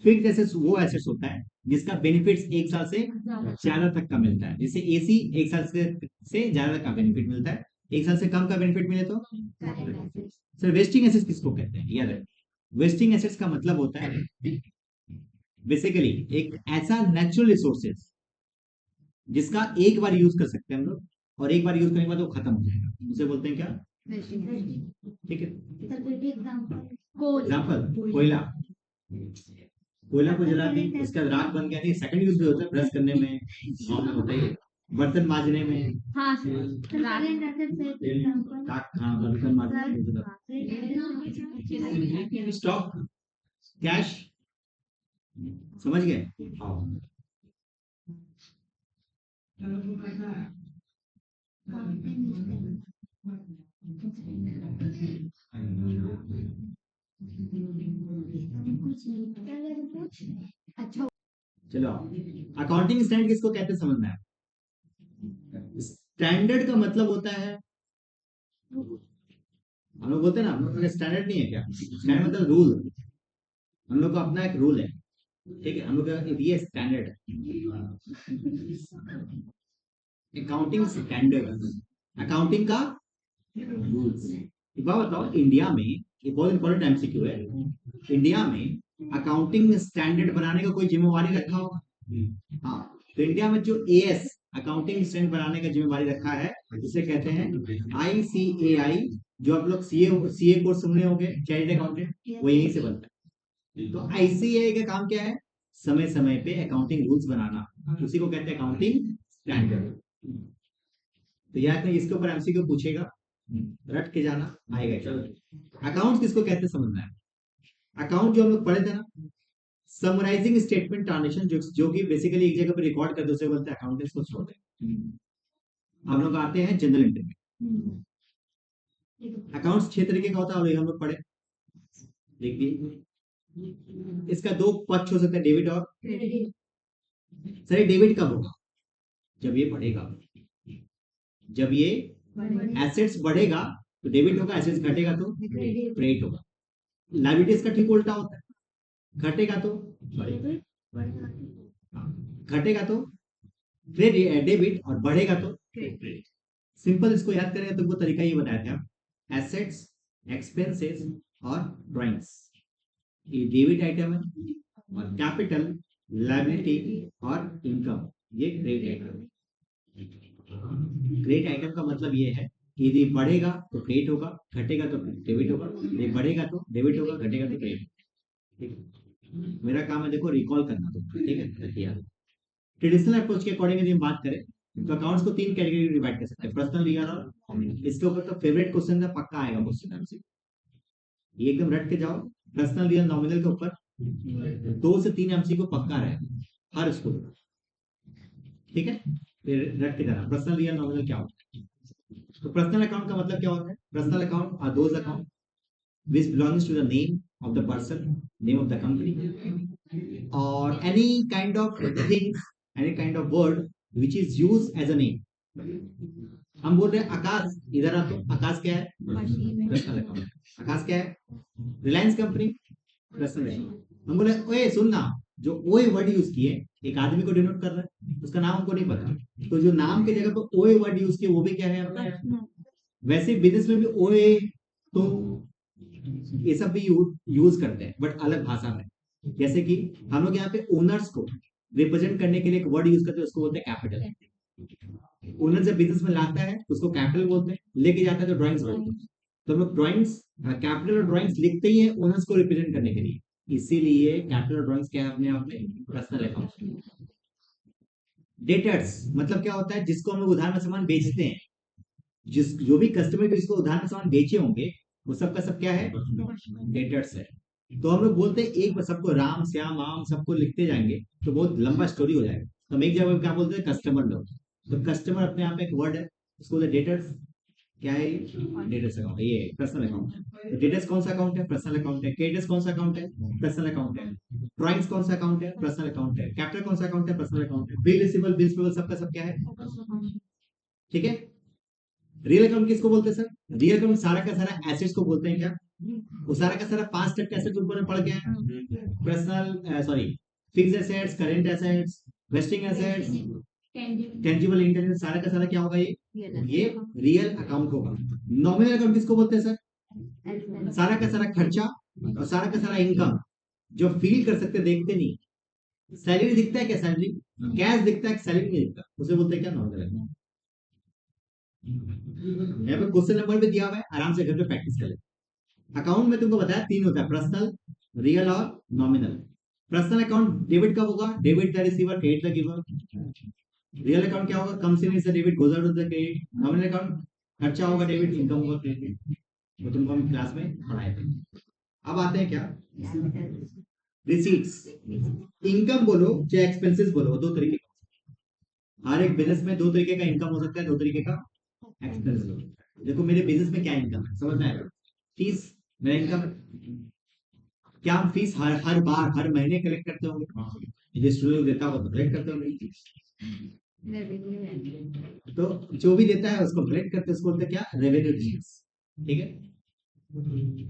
फिक्स्ड एसेट्स वो एसेट्स होता है जिसका बेनिफिट्स 1 साल से ज्यादा तक का मिलता है। जैसे एसी 1 साल से ज्यादा का बेनिफिट मिलता है, 1 साल से कम का बेनिफिट मिले तो। सर वेस्टिंग एसेट्स किसको कहते हैं, याद है, वेस्टिंग एसेट्स का मतलब होता है बेसिकली एक ऐसा नेचुरल रिसोर्सेज जिसका एक बार यूज कर सकते हैं हम लोग, और एक बार यूज करने के बाद वो खत्म हो जाएगा, उसे बोलते हैं क्या, ठीक है। एग्जाम्पल कोयला, कोयला को जला दी, उसका राख बन गया, नहीं सेकंड यूज भी होता है, ब्रश करने में, गाँव में होता ही है, बर्तन मांजने में, हाँ सर हाँ बर्तन मांजने में, स्टॉक, कैश, समझ गए? हाँ। अच्छा चलो, अकाउंटिंग स्टैंडर्ड किसको कहते हैं समझना है। स्टैंडर्ड का मतलब होता है, हम लोग बोलते हैं ना, हम लोग का स्टैंडर्ड नहीं है क्या, स्टैंडर्ड मतलब रूल, हम लोग का अपना एक रूल है, ठीक है, हम लोग का ये स्टैंडर्ड है, अकाउंटिंग स्टैंडर्ड, अकाउंटिंग का रूल्स। एक बात बताओ, इंडिया में एक बहुत इंपॉर्टेंट एमसीक्यू है, इंडिया में अकाउंटिंग स्टैंडर्ड बनाने का कोई जिम्मेवारी रखा होगा? हाँ, तो इंडिया में जो एएस अकाउंटिंग स्टैंडर्ड बनाने का जिम्मेवारी रखा है, उसे कहते हैं आईसीएआई, जो आप लोग सीए कोर्स सुने होंगे, चार्टर्ड अकाउंटेंट, वो यहीं से बनता है। तो आईसीएआई का काम क्या है? समय समय पे अकाउंटिंग रूल्स बनाना, उसी को कहते हैं अकाउंटिंग स्टैंडर्ड। तो याद नहीं, इसके ऊपर एमसीक्यू पूछेगा, रट के जाना, आएगा। चलो, अकाउंट किसको कहते हैं समझना है। अकाउंट जो हम लोग पढ़े थे ना, समराइजिंग स्टेटमेंट ट्रांजेक्शन, जो कि बेसिकली एक जगह पर रिकॉर्ड करते, उसे बोलते हैं अकाउंटेंट्स को छोड़ते हैं। हम लोग आते हैं जनरल एंट्री में। अकाउंट्स 6 तरीके का होता है, और हम लोग पढ़े, देखिए इसका दो पक्ष हो सकते हैं, डेबिट और सर, डेबिट कब होगा? जब ये बढ़ेगा, जब ये एसेट्स बढ़ेगा तो डेबिट होगा, एसेट्स घटेगा तो क्रेडिट होगा। लायबिलिटीज का ठीक उल्टा होता है, घटेगा तो घटेगा तो डेबिट, और बढ़ेगा तो क्रेडिट। सिंपल इसको याद करेंगे तो वो तरीका ये बताया था, एसेट्स, एक्सपेंसेस और ड्राइंग्स, ये डेबिट आइटम है, और कैपिटल, लायबिलिटी और इनकम ये क्रेडिट आइटम है। क्रेडिट आइटम का मतलब ये है कि यदि बढ़ेगा तो क्रेडिट होगा, घटेगा तो डेबिट होगा, यदि बढ़ेगा तो डेबिट होगा, घटेगा तो क्रेडिट। ठीक है, मेरा काम है देखो रिकॉल करना, तो ठीक है। ट्रेडिशनल अप्रोच के अकॉर्डिंग यदि हम बात करें तो अकाउंट्स को 3 कैटेगरी में डिवाइड कर सकते हैं, पर्सनल, लीगल और नॉमिनल। इसके ऊपर तो फेवरेट क्वेश्चन है, पक्का आएगा क्वेश्चन हमसे, ये एकदम रट के जाओ। पर्सनल, लीगल, नॉमिनल के ऊपर 2 से 3 एमसीक्यू पक्का रहेगा हर स्कूल में, ठीक है। फिर रट के जाना, पर्सनल, लीगल, नॉमिनल क्या होता है। तो पर्सनल अकाउंट का मतलब क्या होता है? Personal account are those account which belongs to the name of the person, name of the company, or any kind of thing, any kind of word which is used as a name. हम बोल रहे हैं आकाश, इधर आ, तो आकाश क्या है? Personal account. आकाश क्या है? Reliance company, personal account. हम बोले ओए सुन ना, जो ओए वर्ड यूज किए एक आदमी को डिनोट कर रहा है, उसका नाम हमको नहीं पता, तो जो नाम की जगह पर ओए वर्ड यूज किए वो भी क्या है अपना। वैसे बिजनेस में भी ओए तो ये सब भी यूज करते हैं, बट अलग भाषा में। जैसे कि हम लोग यहाँ पे ओनर्स को रिप्रेजेंट करने के लिए एक वर्ड यूज करते हैं, उसको बोलते हैं कैपिटल। ओनर जब बिजनेस में लाता है तो उसको कैपिटल बोलते हैं, लेके जाता है तो ड्राइंग्स बोलते हैं। तो हम लोग ड्राइंग्स, कैपिटल और ड्राइंग्स लिखते ही है ओनर्स को रिप्रेजेंट करने के लिए, इसीलिए कैपिटल और ड्राइंग्स क्या है अपने आप में पर्सनल अकाउंट। डेटर्स मतलब क्या होता है? जिसको हम लोग उधार में सामान बेचते हैं, जो भी कस्टमर को इसको उधार में सामान बेचे होंगे, वो सब का सब क्या है? डेटर्स है। तो हम लोग बोलते हैं एक बार सबको राम श्याम आम सबको लिखते जाएंगे तो बहुत लंबा स्टोरी हो जाएगा, तो हम एक जगह क्या बोलते हैं? कस्टमर लोग। तो कस्टमर अपने आप में एक वर्ड है, उसको बोलते डेटर्स। क्या है? डेटर्स अकाउंट है, ये पर्सनल अकाउंट है। तो डेटर्स कौन सा अकाउंट है? पर्सनल अकाउंट है। क्रेडिटर्स कौन सा अकाउंट है? पर्सनल अकाउंट है। ड्राइंग्स कौन सा अकाउंट है? पर्सनल अकाउंट है। कैपिटल कौन सा अकाउंट है? पर्सनल अकाउंट है। बिल रिसीवेबल, बिल्स पेबल सबका सब क्या है? ठीक है। रियल अकाउंट किसको बोलते हैं सर? रियल अकाउंट सारा का सारा एसेट्स को बोलते हैं क्या? वो सारा का सारा 5 एसेट्स ऊपर में पड़ गया है, personal sorry fixed assets, current assets, wasting assets, tangible intangible, सारा का सारा क्या होगा? ये रियल अकाउंट होगा। नॉमिनल अकाउंट किसको बोलते हैं सर? सारा का सारा खर्चा और सारा का सारा इनकम जो फील कर सकते, देखते नहीं। सैलरी दिखता है क्या? सैलरी कैश दिखता है, सैलरी नहीं दिखता, उसे बोलते हैं क्या? Nominal account. यहाँ पे क्वेश्चन नंबर भी दिया हुआ है, आराम से घर पे प्रैक्टिस कर ले। अकाउंट में तुमको बताया 3 होता है, पर्सनल, रियल और नॉमिनल। पर्सनल अकाउंट डेबिट कब होगा? Debit the receiver, credit the giver. Real account क्या होगा? Comes in is the debit, goes out is the credit. Nominal account खर्चा होगा डेबिट, इनकम होगा क्रेडिट। वो तुमको हम क्लास में पढ़ाए थे। अब आते हैं क्या? रिसीट्स। इनकम बोलो चाहे एक्सपेंसेस बोलो, दो तरीके का। हर एक बिजनेस में दो तरीके का इनकम हो सकता है, दो तरीके का एक्सपेंस हो सकता है। देखो मेरे बिजनेस में क्या इनकम है समझ में आएगा। फीस मेरा इनकम। क्या हम फीस हर हर बार हर महीने कलेक्ट करते होंगे? ये स्टूडेंट देता होगा तो कलेक्ट करते होंगे। तो जो भी देता है उसको कलेक्ट करते हैं, उसको बोलते हैं क्या? Revenue receipts. ठीक है।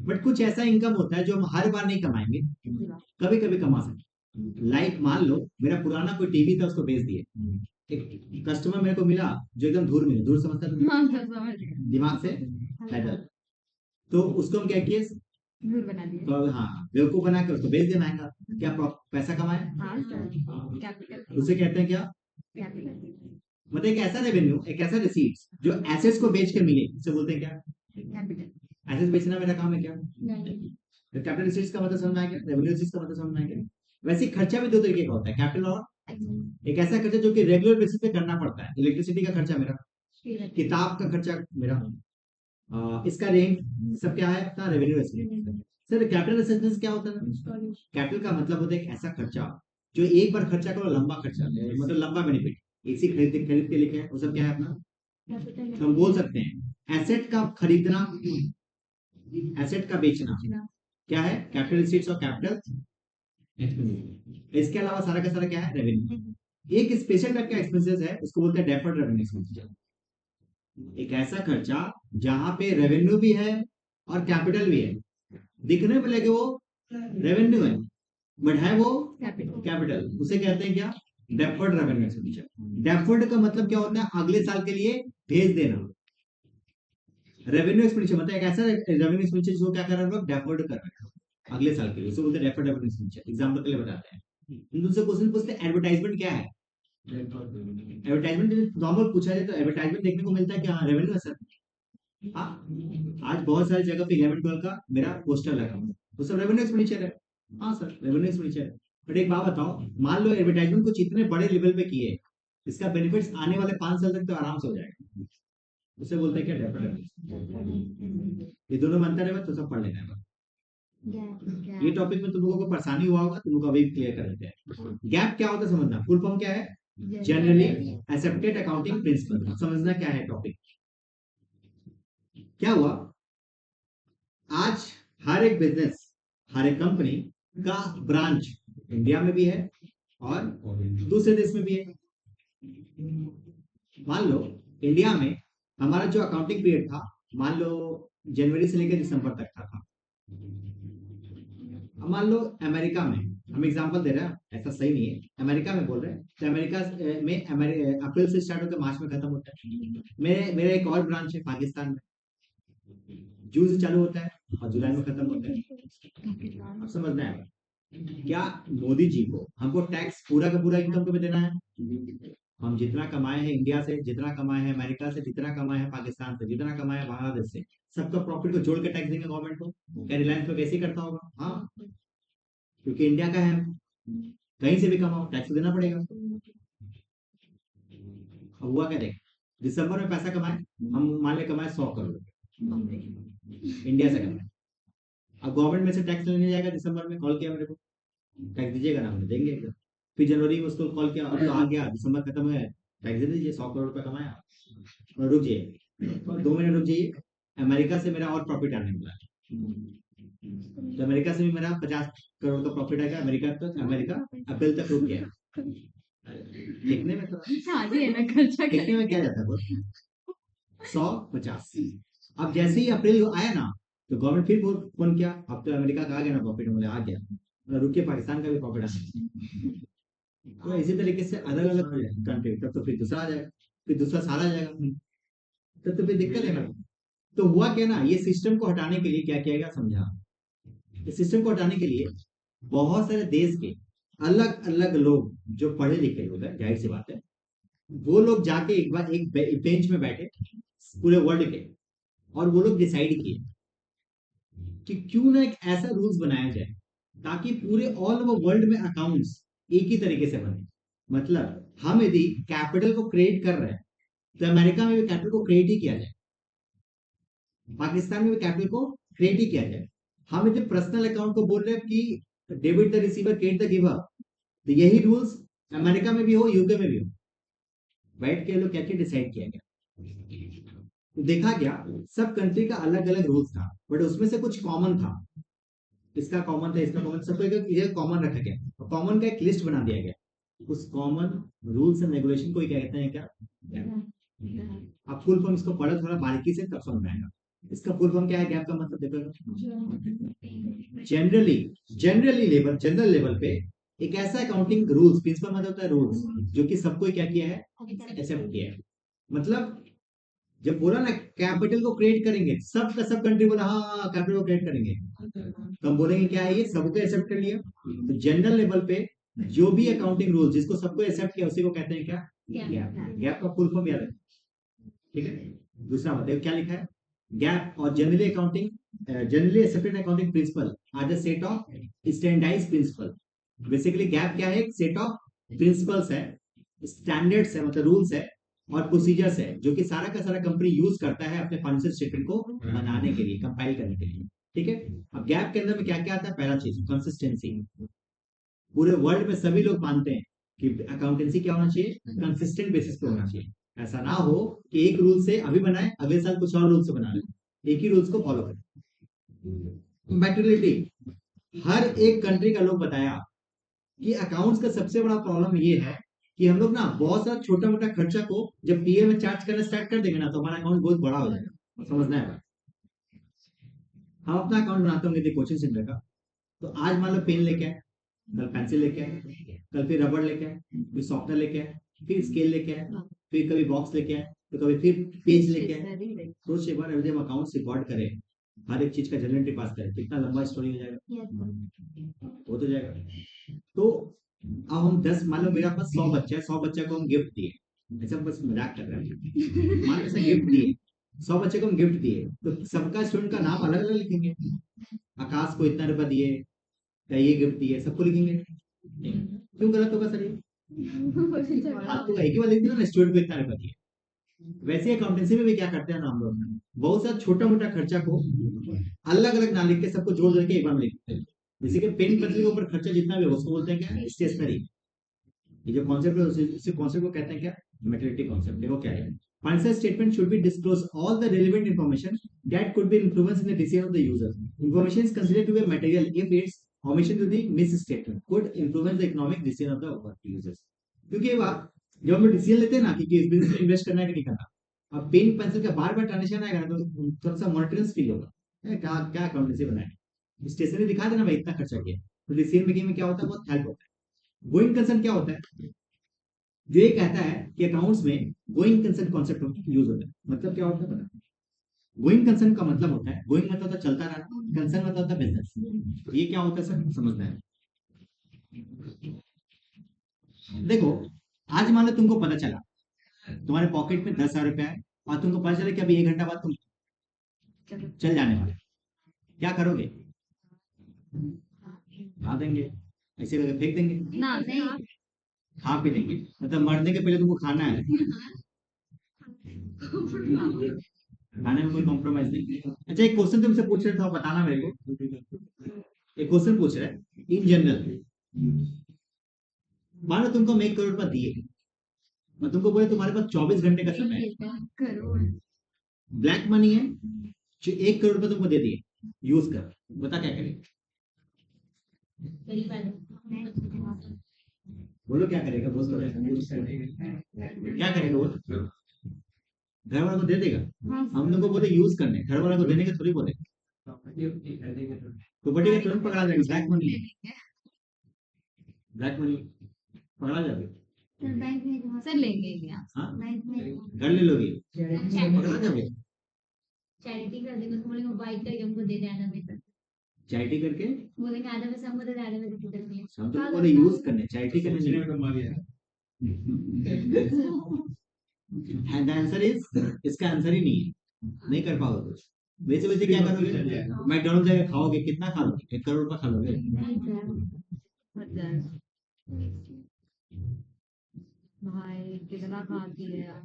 बट कुछ ऐसा इनकम होता है जो हम हर बार नहीं कमाएंगे, कभी कभी कमा सकते। लाइक मान लो मेरा पुराना कोई टीवी था, उसको बेच दिए। एक कस्टमर मेरे को मिला जो एकदम धूर मिले, धूर समझता है हाँ सर समझ गए। दिमाग से पैदल। तो उसको हम क्या किए? दूर बना दिया। तो हाँ बेवकूफ बना के उसको बेच देना है। क्या पैसा कमाए? हाँ सर कैपिटल। उसे कहते हैं क्या? कैपिटल। मतलब एक ऐसा रेवेन्यू, एक ऐसा रिसीट्स जो एसेट्स को बेच के मिले, उसे बोलते हैं क्या? कैपिटल। एसेट्स बेचना मेरा काम है क्या? नहीं। तो कैपिटल रिसीट्स का मतलब समझ में आ गया, रेवेन्यू रिसीट्स का मतलब समझ में आ गया। वैसे ही खर्चा भी दो तरीके का होता है, कैपिटल और एक ऐसा खर्चा जो कि रेगुलर बेसिस पे करना पड़ता है। इलेक्ट्रिसिटी का खर्चा मेरा, किताब का खर्चा मेरा, इसका रेंट सब क्या है? अपना revenue expense. Sir capital expense क्या होता है? कैपिटल का मतलब होता है एक ऐसा खर्चा जो एक बार खर्चा करो, लंबा खर्चा, मतलब लंबा बेनिफिट। इसी खरीद खरीद के लेके वो सब क्या है अपना। तो हम बोल सकते हैं एसेट का खरीदना, एसेट का बेचना क्या है? कैपिटल रिसीट्स और कैपिटल एक्सपेंसेस। इसके अलावा सारा का सारा क्या है? रेवेन्यू। एक स्पेशल टाइप का एक्सपेंसेस है, उसको बोलते हैं डेफर्ड रेवेन्यू एक्सपेंसेस। एक ऐसा खर्चा जहां पे रेवेन्यू भी है और कैपिटल भी है। दिखने में लगे वो रेवेन्यू है बट है वो कैपिटल। उसे कहते हैं क्या? Deferred revenue expenditure. डेफर्ड का मतलब क्या होता है? अगले साल के लिए भेज देना। रेवेन्यू एक्सपेंडिचर मतलब एक ऐसा रेवेन्यू एक्सपेंडिचर जिसको क्या कर रहे हैं लोग? डेफर्ड कर रहे हैं अगले साल के लिए, उसे बोलते हैं डेफर्ड रेवेन्यू एक्सपेंडिचर। एग्जांपल के लिए बताते हैं। उनसे क्वेश्चन पूछते हैं एडवर्टाइजमेंट क्या है? एडवर्टाइजमेंट नॉर्मल पूछा जाए तो एडवर्टाइजमेंट देखने को मिलता है कि हाँ रेवेन्यू है सर। हाँ आज बहुत सारी जगह पे 11-12 का मेरा पोस्टर लगा हुआ है, वो सब रेवेन्यू एक्सपेंडिचर है। हाँ सर रेवेन्यू एक्सपेंडिचर है। बट एक बात बताओ, मान लो एडवर्टाइजमेंट कुछ इतने बड़े लेवल पे किए, इसका बेनिफिट्स आने वाले 5 साल तक तो आराम से हो जाएगा। उसे बोलते हैं क्या? डेफर्ड। ये दोनों में अंतर है, तो सब पढ़ लेना है। ये टॉपिक में तुम लोगों को परेशानी हुआ होगा, तुम लोग अभी क्लियर कर देते हैं। गैप क्या होता है समझना। फुल फॉर्म क्या है? Generally accepted accounting principal. समझना क्या है टॉपिक। क्या हुआ? आज हर एक बिजनेस, हर एक कंपनी का ब्रांच इंडिया में भी है और दूसरे देश में भी है। मान लो इंडिया में हमारा जो अकाउंटिंग पीरियड था, मान लो जनवरी से लेकर दिसंबर तक था। अब मान लो अमेरिका में, हम एग्जांपल दे रहे हैं, ऐसा सही नहीं है, अमेरिका में बोल रहे हैं, तो अमेरिका में अप्रैल से स्टार्ट होकर मार्च में खत्म होता है। मेरा एक और ब्रांच है पाकिस्तान में, जून से चालू होता है और जुलाई में खत्म होता है। अब समझना है क्या मोदी जी को हमको टैक्स पूरा का पूरा इनकम को भी देना है? हम जितना कमाए हैं इंडिया से, जितना कमाए हैं अमेरिका से, जितना कमाए हैं पाकिस्तान से, जितना कमाए हैं बांग्लादेश से, सबका प्रॉफिट को जोड़ के टैक्स देंगे गवर्नमेंट को। क्या रिलायंस तो वैसे ही करता होगा? हाँ क्योंकि इंडिया का है, कहीं से भी कमाओ टैक्स देना पड़ेगा। अब हुआ क्या देख, दिसंबर में पैसा कमाए, हम मान ले कमाए 100 करोड़ इंडिया से कमाए। अब गवर्नमेंट में से टैक्स लेने जाएगा दिसंबर में, कॉल किया मेरे को, टैक्स दीजिएगा ना, हमने देंगे एकदम। फिर जनवरी में उसको कॉल किया, अब तो आ गया दिसंबर खत्म है, टैक्स दे दीजिए, 100 करोड़ रुपया कमाया। और रुक जाइए 2 महीने रुक जाइए, अमेरिका से मेरा और प्रॉफिट आने वाला है। तो अमेरिका से भी मेरा 50 करोड़ का प्रॉफिट आएगा। अमेरिका अप्रैल तक रुक गया। देखने में तो शादी है ना, खर्चा देखने में क्या जाता है बोल, 150। अब जैसे ही अप्रैल आया ना, तो गवर्नमेंट फिर फोन किया, अब तो अमेरिका का आ गया ना प्रॉफिट, बोले आ गया, रुकिए पाकिस्तान का भी प्रॉफिट आ गया। तो इसी तरीके से अलग अलग कंट्री, तब तो फिर दूसरा आ जाएगा, फिर दूसरा साल आ जाएगा, तब तो फिर दिक्कत है ना। तो हुआ क्या ना, ये सिस्टम को हटाने के लिए क्या किया गया समझा। इस सिस्टम को हटाने के लिए बहुत सारे देश के अलग अलग लोग जो पढ़े लिखे लोग हैं, जाहिर सी बात है, वो लोग जाके एक बार एक बेंच में बैठे पूरे वर्ल्ड के, और वो लोग डिसाइड किए कि क्यों ना एक ऐसा रूल्स बनाया जाए ताकि पूरे ऑल ओवर वर्ल्ड में अकाउंट्स एक ही तरीके से बने। मतलब हम यदि कैपिटल को क्रिएट कर रहे हैं तो अमेरिका में भी कैपिटल को क्रिएट ही किया जाए, पाकिस्तान में भी कैपिटल को क्रिएट ही किया जाए। हम यदि पर्सनल अकाउंट को बोल रहे हैं कि debit the receiver credit the giver, तो यही रूल्स अमेरिका में भी हो, यूके में भी हो। बैठ के लोग क्या डिसाइड किया गया, तो देखा गया सब कंट्री का अलग अलग रूल्स था, बट उसमें से कुछ कॉमन था। इसका कॉमन था, इसका कॉमन, सबको एक कॉमन रखा गया और कॉमन का एक लिस्ट बना दिया गया। उस कॉमन रूल्स एंड रेगुलेशन को क्या कहते हैं, क्या? आप फुल फॉर्म इसको पढ़ो थोड़ा बारीकी से, तब समझ में आएगा। इसका फुल फॉर्म क्या है, गैप का मतलब देखो। जनरल लेवल पे एक ऐसा अकाउंटिंग रूल्स, प्रिंसिपल मतलब होता है रूल्स, जो कि सबको क्या किया है, एक्सेप्ट किया है। मतलब जब बोला ना कैपिटल को क्रिएट करेंगे, सब का सब कंट्री बोला हाँ कैपिटल को क्रिएट करेंगे, तो हम बोलेंगे क्या है ये, सबको एक्सेप्ट कर लिया। तो जनरल लेवल पे जो भी अकाउंटिंग रूल जिसको सबको एक्सेप्ट किया, उसी को कहते हैं क्या, गैप। गैप का फुल फॉर्म याद है, ठीक है। दूसरा बताइए क्या लिखा है, गैप और generally accepted accounting principle are the set of standardised principle. Basically GAAP क्या है, एक सेट ऑफ प्रिंसिपल्स है, स्टैंडर्ड्स है, मतलब रूल्स है और प्रोसीजर्स है, जो कि सारा का सारा कंपनी यूज करता है अपने फाइनेंशियल स्टेटमेंट को बनाने के लिए, कंपाइल करने के लिए, ठीक है। अब गैप के अंदर में क्या क्या आता है, पहला चीज कंसिस्टेंसी। पूरे वर्ल्ड में सभी लोग मानते हैं कि अकाउंटेंसी क्या होना चाहिए, कंसिस्टेंट बेसिस पे होना चाहिए। ऐसा ना हो कि एक रूल से अभी बनाए, अगले साल कुछ और रूल से बना ले, एक ही रूल्स को फॉलो करें। मैटेरियलिटी, हर एक कंट्री का लोग बताया कि अकाउंट्स का सबसे बड़ा प्रॉब्लम ये है कि हम लोग ना बहुत सारा छोटा मोटा खर्चा को जब पीए में चार्ज करना स्टार्ट कर देंगे ना, तो हमारा अकाउंट बहुत बड़ा हो जाएगा। समझना है, हम अपना अकाउंट बनाते होंगे कोचिंग सेंटर का, तो आज मान लो पेन लेके आए, कल पेंसिल लेके आए, कल फिर रबड़ लेके आए, फिर सॉफ्टवेयर लेके आए, फिर स्केल लेके आए, फिर कभी बॉक्स लेके आए, तो कभी फिर पेज लेके आए। सोच एक बार जब अकाउंट रिकॉर्ड करें, हर एक चीज का जर्नल एंट्री पास करें, कितना लंबा स्टोरी हो जाएगा, हो तो जाएगा। तो अब हम 10, मान लो मेरा पास 100 बच्चा है, 100 बच्चे को हम गिफ्ट दिए, ऐसा बस मजाक कर रहे हैं, मान लो गिफ्ट दिए, 100 बच्चे को हम गिफ्ट दिए, तो सबका स्टूडेंट का नाम अलग अलग लिखेंगे। आकाश को इतना रुपया दिए, या ये गिफ्ट दिए, सबको लिखेंगे। क्यों गलत होगा सर ये? आप तो एक ही बार लिख दो ना, स्टूडेंट को इतना रुपया दिए। वैसे अकाउंटेंसी में भी क्या करते हैं ना हम लोग, बहुत सारा छोटा मोटा खर्चा को अलग अलग ना लिख के सबको जोड़ जोड़ के एक बार में लिखते हैं। जैसे कि पेन पेंसिल के ऊपर खर्चा जितना भी है उसको बोलते हैं क्या, स्टेशनरी। ये जो कॉन्सेप्ट है उसी कॉन्सेप्ट को कहते हैं क्या, मैटेरियलिटी कॉन्सेप्ट। देखो क्या है, financial statement should be disclose all the relevant information that could be influenced in the decision of the user. Information is considered to be material if its omission to the misstatement could influence the economic decision of the users. क्योंकि ये बात जब हम डिसीजन लेते हैं ना कि इस बिजनेस में इन्वेस्ट करना है कि नहीं करना, अब पेन पेंसिल का बार बार ट्रांजेक्शन आएगा ना, तो थोड़ा सा मॉनिटरिंग फील होगा, क्या क्या अकाउंटेंसी बनाए, स्टेशनरी दिखा देना भाई इतना खर्चा किया, तो डिसीजन मेकिंग में क्या होता है, बहुत हेल्प होता है। गोइंग कंसर्न क्या होता है, जो ये कहता है कि अकाउंट्स में गोइंग कंसर्न कॉन्सेप्ट यूज होता है। मतलब क्या होता है पता, गोइंग कंसर्न का मतलब होता है, गोइंग मतलब होता है चलता रहना, कंसर्न मतलब होता है बिजनेस। ये क्या होता है सर, समझना है। देखो आज मान लो तुमको पता चला तुम्हारे पॉकेट में 10,000 रुपया है और तुमको पता चला कि अभी 1 घंटा बाद तुम चल जाने वाले, क्या करोगे, खा देंगे, ऐसे करके फेंक देंगे ना नहीं, खा पी लेंगे, मतलब मरने के पहले तुमको खाना है, खाने में कोई कॉम्प्रोमाइज नहीं। अच्छा एक क्वेश्चन तुमसे पूछ रहे थे, बताना मेरे को। एक क्वेश्चन पूछ रहा है इन जनरल, मानो तुमको हम 1 करोड़ रुपया दिए और तुमको बोले तुम्हारे पास 24 घंटे का समय है, ब्लैक मनी है, जो 1 करोड़ रुपया तुमको दे दिए, यूज कर, बता क्या करें, बोलो क्या करेगा, बोल क्या करेगा, बोलो। घर वाला को दे देगा, हम तुमको बोले यूज करने, घर वाला को देने के थोड़ी बोले, प्रॉपर्टी का तुरंत पकड़ा जाएगा, ब्लैक मनी, ब्लैक मनी पकड़ा जाएगा, सर लेंगे क्या, हाँ घर ले लोगे, पकड़ा जाओगे, चैरिटी कर देंगे, बोलेंगे बाइक करके हमको दे देना पैसा, चैरिटी करके बोलेंगे आधा पैसा हमको दे दे, आधा पैसा दे देंगे। हम तो बोले यूज करने, चैरिटी करने नहीं। आंसर इज, इसका आंसर ही नहीं है, नहीं कर पाओगे कुछ। वैसे वैसे क्या करोगे, मैकडोनल्ड जाके खाओगे, कितना खा लोगे, 1 करोड़ का खा लोगे। भाई कितना खाती है यार।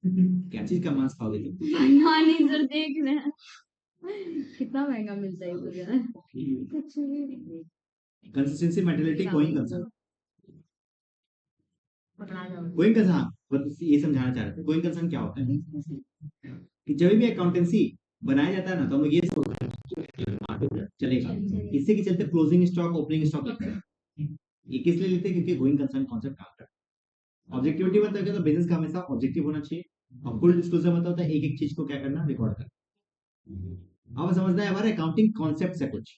क्या चीज का मांस खाओगे तुम? पता नहीं सर, देख रहे हैं कितना महंगा मिलता है इधर यार। कुछ भी कंसिस्टेंसी, मेंटालिटी, गोइंग कंसर्न। पकड़ा जाओ। गोइंग कंसर्न, बस ये समझाना चाह रहे थे, गोइंग कंसर्न क्या होता है कि जब भी अकाउंटेंसी बनाया जाता है ना, तो हम लोग ये सोचते हैं चलेगा, इससे के चलते क्लोजिंग स्टॉक, ओपनिंग स्टॉक लिखते हैं। ये किस लिए लिखते हैं, क्योंकि गोइंग कंसर्न कॉन्सेप्ट काम करता है। ऑब्जेक्टिविटी मतलब क्या, तो बिजनेस का हमेशा ऑब्जेक्टिव होना चाहिए, और फुल डिस्क्लोजर मतलब होता है एक एक चीज को क्या करना, रिकॉर्ड करना। अब समझना है हमारे अकाउंटिंग कॉन्सेप्ट से कुछ,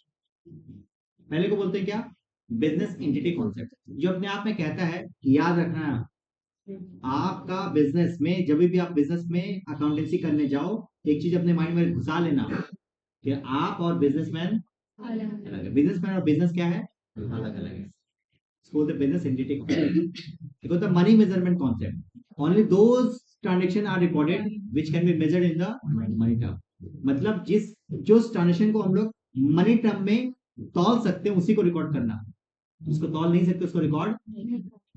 पहले को बोलते हैं क्या, बिजनेस एंटिटी कॉन्सेप्ट, जो अपने आप में कहता है कि याद रखना, आपका बिजनेस में जब भी आप बिजनेस में अकाउंटेंसी करने जाओ, एक चीज अपने माइंड में घुसा लेना कि आप और बिजनेसमैन अलग है, बिजनेसमैन और बिजनेस क्या है, अलग अलग है। इसको बिजनेस एंटिटी कॉन्सेप्ट। देखो, the money measurement concept, only those transaction are recorded which can be measured in the money term. मतलब जो ट्रांजेक्शन को हम लोग मनी टर्म में तौल सकते हैं, उसी को रिकॉर्ड करना, उसको तौल नहीं सकते उसको रिकॉर्ड।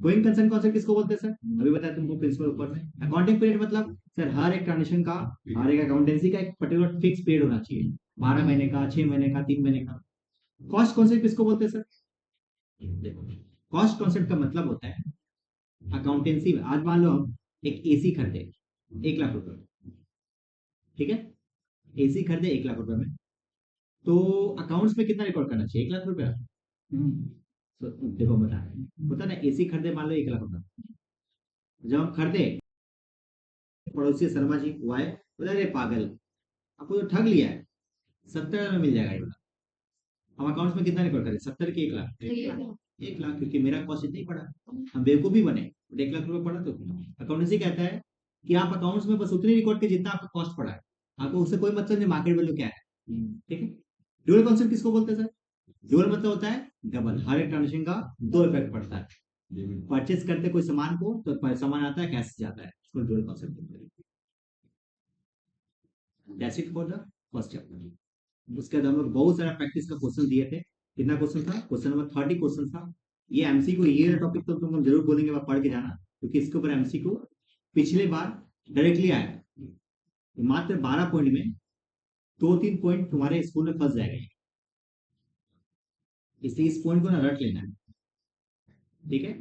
गोइंग कंसर्न कॉन्सेप्ट किसको बोलते हैं सर, अभी बताया तुमको प्रिंसिपल ऊपर में। अकाउंटिंग पीरियड मतलब सर हर एक ट्रांजेक्शन का, हर एक अकाउंटेंसी का एक पर्टिकुलर फिक्स पीरियड होना चाहिए, 12 महीने का, 6 महीने का, 3 महीने का। कॉस्ट कॉन्सेप्ट किसको बोलते हैं सर, देखो कॉस्ट कॉन्सेप्ट का मतलब होता है अकाउंटेंसी में, आज मान लो हम एक एसी खरीदे 1 लाख रुपए में, ठीक है, एसी खरीदे 1 लाख रुपए में, तो अकाउंट्स में कितना रिकॉर्ड करना चाहिए, 1 लाख रुपया। तो देखो बता ना, एसी खरीदे मान लो 1 लाख रुपए, जब हम खरीदे, पड़ोसी शर्मा जी वो आए, बोले अरे पागल, आपको तो ठग लिया है, 70 में मिल जाएगा ये वाला। हम अकाउंट्स में कितना रिकॉर्ड करें, 70 के 1 लाख, 1 लाख, क्योंकि मेरा कॉस्ट इतना ही पड़ा, हम बेवकूफी बने, 1 लाख रुपए पड़ा, तो अकाउंटेंसी कहता है कि आप अकाउंट्स में बस उतनी रिकॉर्ड के जितना आपका कॉस्ट पड़ा है, आपको उससे कोई मतलब नहीं मार्केट वैल्यू क्या है, ठीक है। ड्यूअल कॉन्सेप्ट किसको बोलते हैं सर, ड्यूअल मतलब होता है डबल, हर एक ट्रांजेक्शन का 2 इफेक्ट पड़ता है, परचेज करते कोई सामान को तो सामान आता है, कैश जाता है, इसको ड्यूअल कॉन्सेप्ट बोलते हैं। That's it for the first chapter. उसके बाद हम लोग बहुत सारा प्रैक्टिस का क्वेश्चन दिए थे, कितना क्वेश्चन था, क्वेश्चन नंबर 30 क्वेश्चन था। ये एमसीक्यू, ये टॉपिक तो तुम जरूर बोलेंगे, पढ़ के जाना, क्योंकि इसके ऊपर एमसीक्यू पिछले बार डायरेक्टली आया, मात्र 12 पॉइंट में 2-3 पॉइंट तुम्हारे स्कूल में फंस जाएगा, इसलिए इस पॉइंट को ना रट लेना है, ठीक है।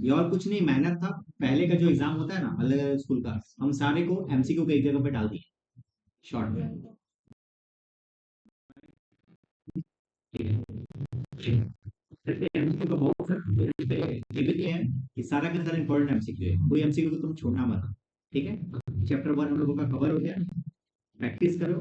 ये और कुछ नहीं, मेहनत था, पहले का जो एग्जाम होता है ना अलग अलग स्कूल का, हम सारे को एमसीक्यू को एक जगह पे डाल दिए शॉर्ट में, ठीक है। एमसीक्यू का बहुत सारा ये भी है कि सारा का सारा इंपॉर्टेंट एमसीक्यू है, कोई एमसीक्यू को तुम छोड़ना मत, ठीक है। चैप्टर 1 हम लोगों का कवर हो गया, प्रैक्टिस करो,